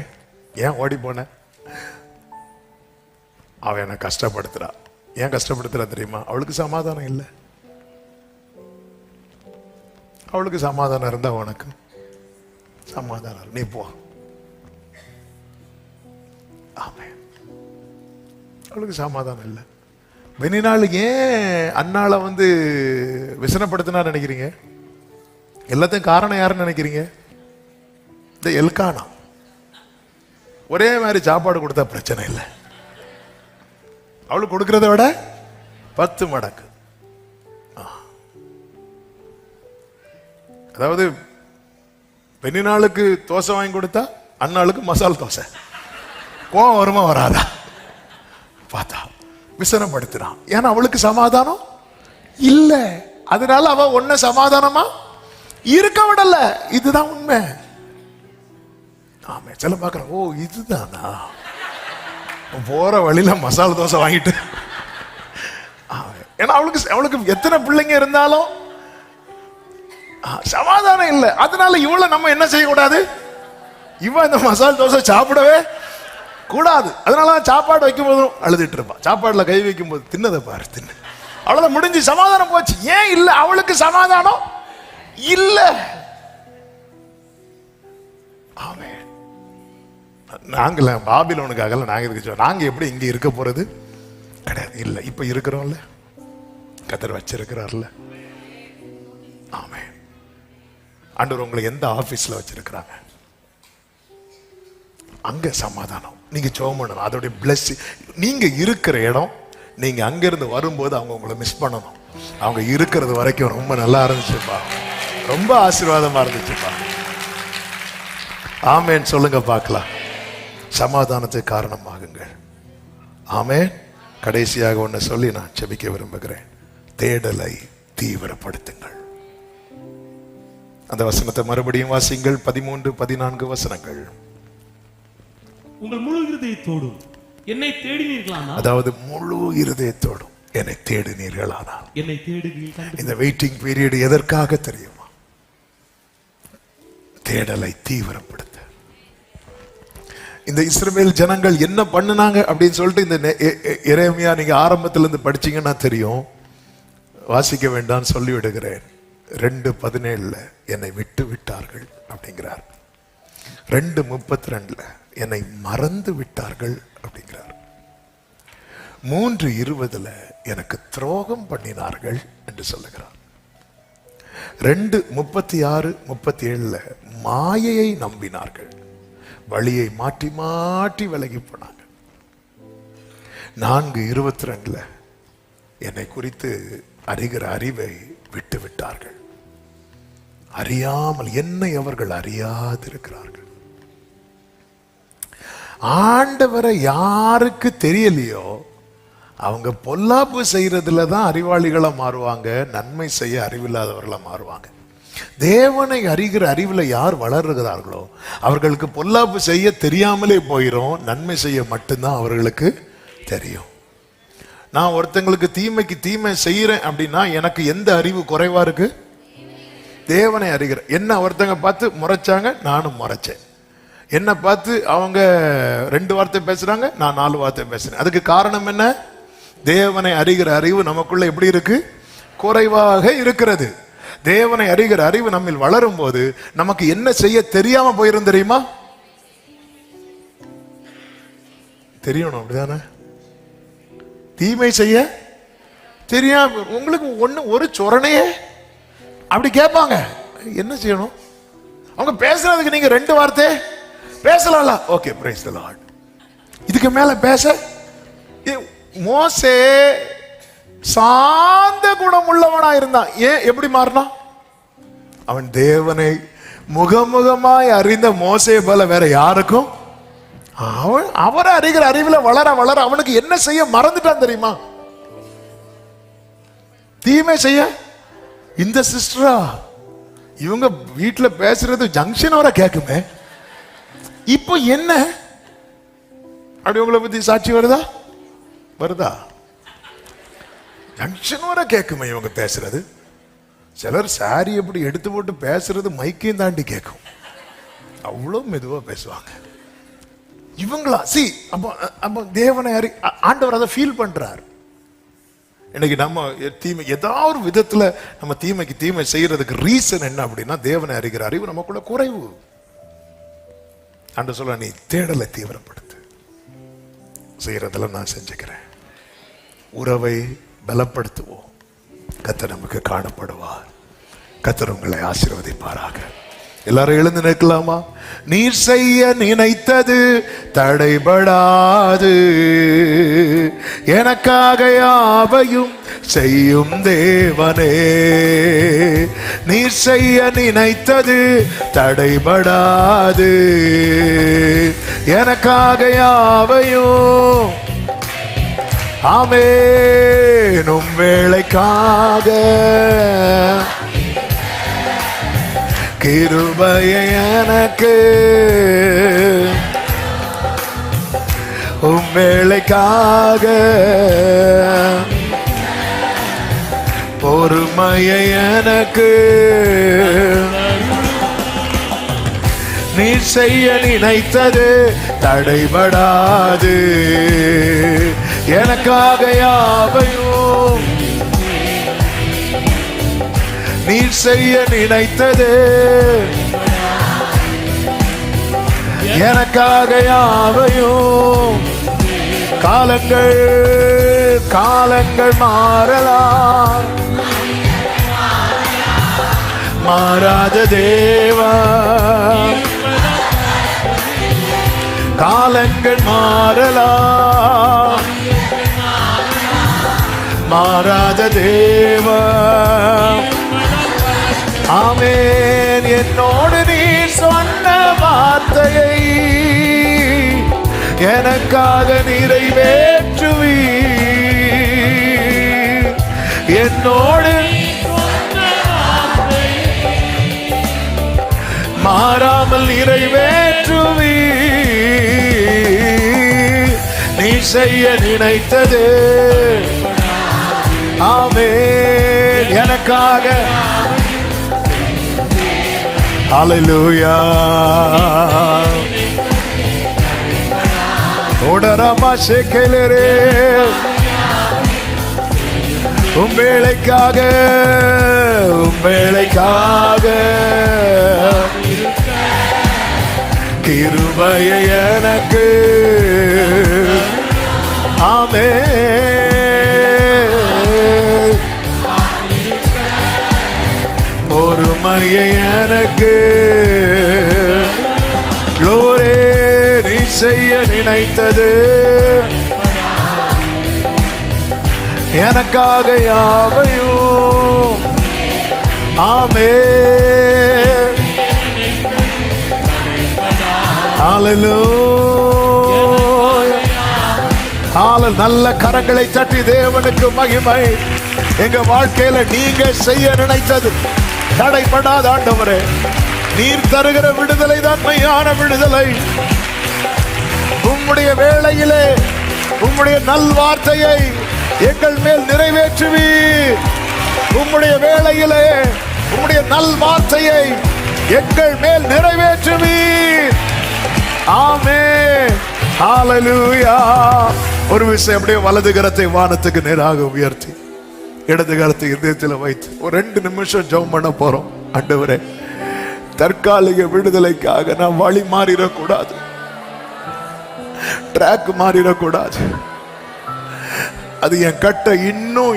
ஏன் ஓடி போன? அவன் என்ன கஷ்டப்படுத்துறா. ஏன் கஷ்டப்படுத்துறா தெரியுமா? அவளுக்கு சமாதானம் இல்லை. அவளுக்கு சமாதானம் இருந்தா உனக்கு சமாதானம், நீ போ. ஆமென். அவளுக்கு சமாதானம் இல்லை. பெனினாள் ஏன் அண்ணாளை விசனப்படுத்தினா நினைக்கிறீங்க? எல்லாத்தையும் காரணம் யாருன்னு நினைக்கிறீங்க? இந்த எல்கானா. ஒரே மாதிரி சாப்பாடு கொடுத்தா பிரச்சனை இல்லை, அவளுக்கு கொடுக்கறத விட 10 மடங்கு. அதாவது பெண்ணினாளுக்கு தோசை வாங்கி கொடுத்தா அண்ணாளுக்கு மசால் தோசை. கோவம் வருமா வராதா? பார்த்தா விசனப்படுத்தினான். ஏன்னா அவளுக்கு சமாதானம் இல்ல, அதனால அவ ஒன்ன சமாதானமா இருக்க விடல. இதுதான் உண்மை. ஆமே. சில பாக்குறேன், ஓ இதுதானா, போற வழியில மசால் தோசை வாங்கிட்டு. ஏன்னா அவளுக்கு எத்தனை பிள்ளைங்க இருந்தாலும் சமாதானம் இல்லை. அதனால இவளை நம்ம என்ன செய்யக்கூடாது? இவன் இந்த மசால் தோசை சாப்பிடவே கூடாது. அதனால சாப்பாடு வைக்கும் போதும் அழுதுட்டு இருப்பான். சாப்பாடுல கை வைக்கும் போது, தின்னதை பாரு, தின்னு, அவ்வளவுதான், முடிஞ்சு, சமாதானம் போச்சு. ஏன் இல்ல? அவளுக்கு சமாதானம் இல்ல. ஆமே. நாங்கள பாபிலோனுக்காக நாங்க இருக்கு, நாங்க எப்படி இங்க இருக்க போறது கிடையாது. இல்ல, இப்ப இருக்கிறோம்ல, கர்த்தர் வச்சிருக்கிறார்ல. ஆமே. ஆண்டவர் உங்களை எந்த ஆபீஸ்ல வச்சிருக்கிறாங்க, அங்க சமாதானம். நீங்க ஜெபம் பண்ணணும். அதோட பிளெஸிங். நீங்க இருக்கிற இடம், நீங்க அங்கிருந்து வரும்போது அவங்க உங்களை மிஸ் பண்ணணும். அவங்க இருக்கிறது வரைக்கும் ரொம்ப நல்லா இருந்துச்சுப்பா, ரொம்ப ஆசீர்வாதமா இருந்துச்சுப்பா. ஆமேன் சொல்லுங்க பார்க்கலாம். சமாதானத்துக்கு காரணமாகுங்கள். ஆமேன். கடைசியாக ஒன்னு சொல்லி நான் ஜெபிக்க விரும்புகிறேன். தேடலை தீவிரப்படுத்துங்கள். அந்த வசனத்தை மறுபடியும் வாசிங்கள். 13, 14 வசனங்கள். உங்கள் முழு இருதயத்தோடும் என்னை தேடினீர்களானால், அதாவது முழு இருதயத்தோடும் என்னை தேடினீர்களானால். என்னை தேடுவீர்கள். இந்த வெயிட்டிங் பீரியட் எதற்காக தெரியுமா? தேடலை தீவிரப்படுத்த. இந்த இஸ்ரவேல் ஜனங்கள் என்ன பண்ணுனாங்க அப்படின்னு சொல்லிட்டு இந்த எரேமியா நீங்க ஆரம்பத்துல இருந்து படிச்சீங்கன்னா தெரியும். வாசிக்க வேண்டாம் சொல்லி விடுகிறேன். 2:17 என்னை விட்டு விட்டார்கள் அப்படிங்கிறார். 2:32 என்னை மறந்து விட்டார்கள் அப்படிங்கிறார். 3:20 எனக்கு துரோகம் பண்ணினார்கள் என்று சொல்லுகிறார். 2:36, 37 மாயையை நம்பினார்கள், வழியை மாற்றி மாற்றி விலகி போனாங்க. 4:22 என்னை குறித்து அறிகிற அறிவை விட்டு விட்டார்கள். அறியாமல் என்னை அவர்கள் அறியாதிருக்கிறார்கள். ஆண்டவரை யாருக்கு தெரியலையோ அவங்க பொல்லாப்பு செய்யறதுல தான் அறிவாளிகளா மாறுவாங்க, நன்மை செய்ய அறிவில்லாதவர்களா மாறுவாங்க. தேவனை அறிகிற அறிவுல யார் வளர்கிறார்களோ அவர்களுக்கு பொல்லாப்பு செய்ய தெரியாமலே போயிரும், நன்மை செய்ய மட்டும்தான் அவர்களுக்கு தெரியும். நான் ஒருத்தங்களுக்கு தீமைக்கு தீமை செய்யறேன் அப்படின்னா எனக்கு எந்த அறிவு குறைவா இருக்கு? தேவனை அறிகிற. என்ன ஒருத்தங்க பார்த்து முறைச்சாங்க, நானும் முறைச்சேன். என்ன பார்த்து அவங்க 2 வார்த்தை பேசுறாங்க, நான் 4 வார்த்தை பேசுறேன். அதுக்கு காரணம் என்ன? தேவனை அறிகிற அறிவு நமக்குள்ள எப்படி இருக்கு? குறைவாக இருக்கிறது. தேவனை அறிகிற அறிவு நம்மில் வளரும் போது நமக்கு என்ன செய்ய தெரியாம போயிரும் தெரியுமா? தெரியணும், அப்படிதானே? தீமை செய்ய தெரியாம உங்களுக்கு ஒரு சொரணையே அப்படி கேட்பாங்க. என்ன செய்யணும்? அவங்க பேசுறதுக்கு நீங்க 2 வார்த்தை பேசலாம்ல. Okay, praise the Lord. இதுக்கு மேல பேச மோசே சாந்த குணம் உள்ளவனா இருந்தான். ஏன் எப்படி மாறினான்? அவன் தேவனை முகமுகமாய் அறிந்த மோசே போல வேற யாருக்கும் அவரை அறிகிற அறிவுல வளர வளர அவனுக்கு என்ன செய்ய மறந்துட்டான் தெரியுமா? தீமை செய்ய. இந்த சிஸ்டரா இவங்க வீட்டுல பேசுறது ஜங்ஷன் வர கேக்குமே, இப்போ என்ன அப்படி உங்களை பத்தி சாட்சி வருதா? ஜங்ஷன் வர கேட்குமே இவங்க பேசுறது. சிலர் சாரி எப்படி எடுத்து போட்டு பேசுறது மைக்கையும் தாண்டி கேட்கும், அவ்வளவு மெதுவா பேசுவாங்க இவங்களா. அப்போ தேவனை ஆண்டவர் அதை ஃபீல் பண்றார். இன்னைக்கு நம்ம தீமை ஏதாவது ஒரு விதத்துல நம்ம தீமைக்கு தீமை செய்யறதுக்கு ரீசன் என்ன அப்படின்னா, தேவனை அறிகிற அறிவு நமக்குள்ள குறைவு. ஆண்டவர் சொல்ல, நீ தேடலை தீவிரப்படுத்து, செய்யறதெல்லாம் நான் செஞ்சுக்கிறேன். உறவை பலப்படுத்துவோம், கர்த்தர் நமக்கு காணப்படுவார். கர்த்தர் உங்களை ஆசீர்வதிப்பாராக. எல்லாரும் எழுந்து நிற்கலாமா? நீர் செய்ய நினைத்தது தடைபடாது, எனக்காக யாவையும் செய்யும் தேவனே. நீர் செய்ய நினைத்தது தடைபடாது, எனக்காக யாவையும். ஆமென். உம் வேளைக்காக கிருபையை எனக்கு, உம் வேளைக்காக பொறுமையை எனக்கு. நீ செய்ய நினைத்தது தடைபடாது, எனக்காக யாவையும். நீ செய்ய நினைத்தது எனக்காக யாவையும். காலங்கள் காலங்கள் மாறலாம், மாறாத தேவா. காலங்கள் மாறலாம், மாறாத தேவா. ஆமென். என்னோடு நீ சொன்ன வார்த்தையை எனக்காக நிறைவேற்றுவி. என்னோடு மாறாமல் நிறைவேற்றுவி. நீ செய்ய நினைத்தது ஆமென் எனக்காக. ஹல்லேலூயா. ஓடரமா ஷேகேலரே. உம் வேளைக்காக, உம் வேளைக்காக கிருபையை எனக்கு. ஆமென். பொறுமையை எனக்கு. glory. நீ செய்ய நினைத்தது எனக்காக யாவையும். ஆமென். ஹல்லேலூயா. நல்ல கரங்களை தட்டி தேவனுக்கு மகிமை. எங்க வாழ்க்கையில நீங்க செய்ய நினைத்தது தடைபடாத ஆண்டவரே, நீர் தருகிற விடுதலை தான் மெய்யான விடுதலை. உம்முடைய வேளையிலே உம்முடைய நல்வார்த்தையை எங்கள் மேல் நிறைவேற்றுவீர். உம்முடைய வேளையிலே உம்முடைய நல்வார்த்தையை எங்கள் மேல் நிறைவேற்றுவீர். ஆமென். ஹல்லேலூயா. ஒரு விஷயம், அப்படியே வலது கரத்தை வானத்துக்கு நேராக உயர்த்தி இடது கரத்தை இதயத்தில் வைத்து ஒரு 2 நிமிஷம் ஜெபம் பண்ண போறோம். ஆண்டவரே, தற்காலிக விடுதலைக்காக நான் வழி மாறிடக்கூடாது, ட்ராக் மாறிடக்கூடாது. அது என் கட்டை இன்னும்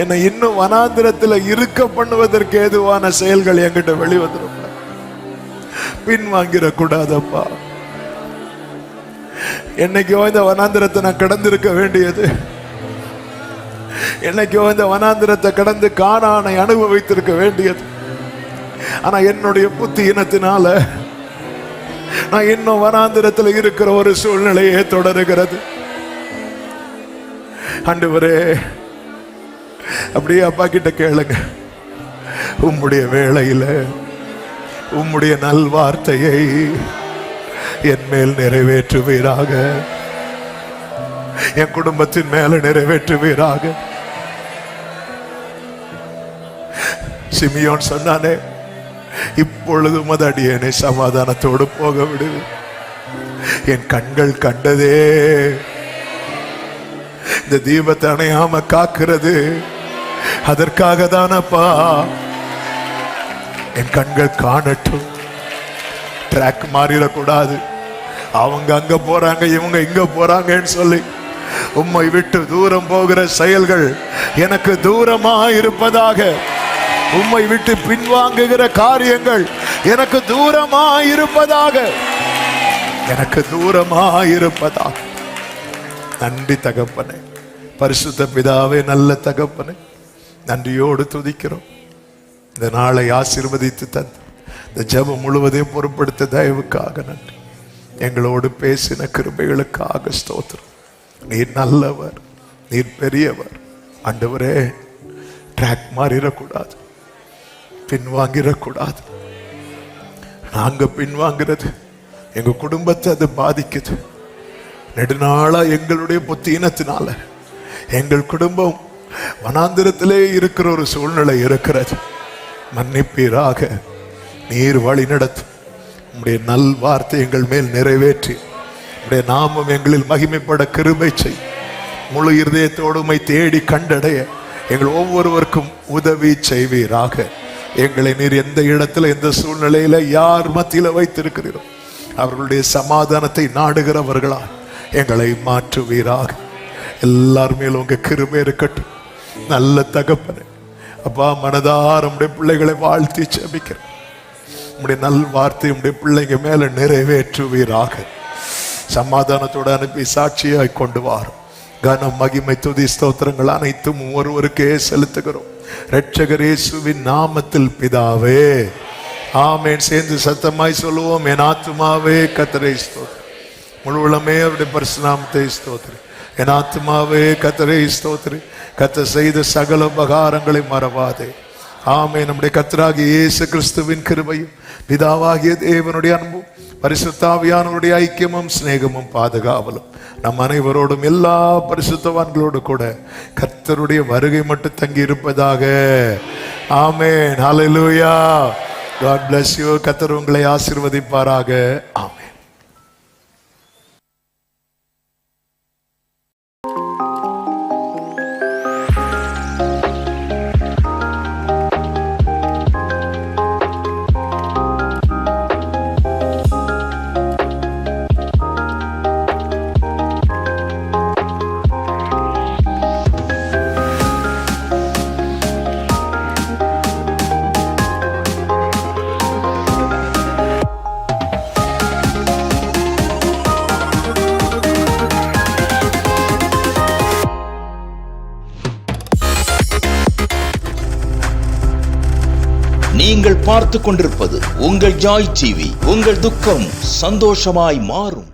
என்னை இன்னும் வனாந்திரத்தில் இருக்க பண்ணுவதற்கு ஏதுவான செயல்கள் என்கிட்ட வெளிவந்துடும். பின்வாங்கிடக்கூடாதப்பா. என்னைக்கோ இந்த வனாந்திரத்தை நான் கடந்திருக்க வேண்டியது, என்னைக்கோ இந்த வனாந்திரத்தை கடந்து கானானை அனுபவித்திருக்க வேண்டியது. ஆனா என்னுடைய புத்தி இனத்தினால நான் இன்னும் வனாந்திரத்தில் இருக்கிற ஒரு சூழ்நிலையே தொடருகிறது. ஆண்டவரே, அப்படியே அப்பா கிட்ட கேளுங்க, உம்முடைய வேளையில உம்முடைய நல்வார்த்தையை என் மேல் நிறைவேற்றுவீராக. என் குடும்பத்தின் மேல நிறைவேற்றுவீராக. சிமியோன் சொன்னானே, இப்பொழுதும் அது அடியேனை சமாதானத்தோடு போக விடு. என் கண்கள் கண்டதே, இந்த தீபத்தை அணையாம காக்கிறது அதற்காக தானப்பா. என் கண்கள் காணட்டும். ட்ராக் மாறிடக்கூடாது. அவங்க அங்க போறாங்க, இவங்க இங்க போறாங்கன்னு சொல்லி உம்மை விட்டு தூரம் போகிற செயல்கள் எனக்கு தூரமா இருப்பதாக. உம்மை விட்டு பின்வாங்குகிற காரியங்கள் எனக்கு தூரமா இருப்பதாக, எனக்கு தூரமா இருப்பதாக. நன்றி தகப்பனே, பரிசுத்த பிதாவே, நல்ல தகப்பனே, நன்றியோடு துதிக்கிறோம். இந்த நாளை ஆசீர்வதித்து தந்து இந்த ஜெபம் முழுவதையும் பொறுப்படுத்த தயவுக்காக நன்றி. எங்களோடு பேசின கிருபைகளுக்காக ஸ்தோத்திரம். நீர் நல்லவர், நீர் பெரியவர். ஆண்டவரே, ட்ராக் மாறிடக்கூடாது, பின்வாங்கிடக்கூடாது. நாங்க பின்வாங்கிறது எங்க குடும்பத்தை அது பாதிக்குது. நெடுநாளா எங்களுடைய புத்தீனத்தினால எங்கள் குடும்பம் வனாந்திரத்திலே இருக்கிற ஒரு சூழ்நிலை இருக்கிறது. மன்னிப்பீராக. நீர் வழி நடத்தும். உம்முடைய நல் வார்த்தை எங்கள் மேல் நிறைவேற்றி உம்முடைய நாமம் எங்களில் மகிமைப்பட கிருபை செய். முழு இருதயத்தோடு உம்மை தேடி கண்டடைய எங்கள் ஒவ்வொருவருக்கும் உதவி செய்வீராக. எங்களை நீர் எந்த இடத்துல, எந்த சூழ்நிலையில, யார் மத்தியில வைத்திருக்கிறீரோ அவர்களுடைய சமாதானத்தை நாடுகிறவர்களா எங்களை மாற்றுவீராக. எல்லார் மேலும் உங்க கிருபை இருக்கட்டும். நல்ல தகப்பனே, அப்பா, மனதார உம்முடைய பிள்ளைகளை வாழ்த்தி ஜெபிக்கிறேன். உம்முடைய நல் வார்த்தை உம்முடைய பிள்ளைங்க மேல நிறைவேற்றுவீராக. சமாதானத்தோடு அனுப்பி சாட்சியாய் கொண்டு வாரும். கனம், மகிமை, துதி, ஸ்தோத்திரங்கள் அனைத்தும் ஒருவருக்கே செலுத்துகிறோம். இரட்சகர் இயேசுவின் நாமத்தில் பிதாவே, ஆமென். சேர்ந்து சத்தமாய் சொல்லுவோம். என் ஆத்துமாவே கர்த்தரை ஸ்தோத்திரி, முழு உளமே அவருடைய பரிசுநாமத்தை ஸ்தோத்திரி. என் ஆத்துமாவே கர்த்தரை ஸ்தோத்திரி, கர்த்தர் செய்த சகல உபகாரங்களை மறவாதே. ஆமென். நம்முடைய கர்த்தராகிய இயேசு கிறிஸ்துவின் கிருபையும் பிதாவாகிய தேவனுடைய அன்பும் பரிசுத்த ஆவியானவருடைய ஐக்கியமும் சிநேகமும் பாதுகாவலும் நம் அனைவரோடும் எல்லா பரிசுத்தவான்களோடு கூட கர்த்தருடைய வருகை மட்டும் தங்கி இருப்பதாக. ஆமென். ஹல்லேலூயா. God bless you. கர்த்தர் உங்களை ஆசீர்வதிப்பாராக. ஆமென். நீங்கள் பார்த்துக் கொண்டிருப்பது உங்கள் ஜாய் டிவி. உங்கள் துக்கம் சந்தோஷமாய் மாறும்.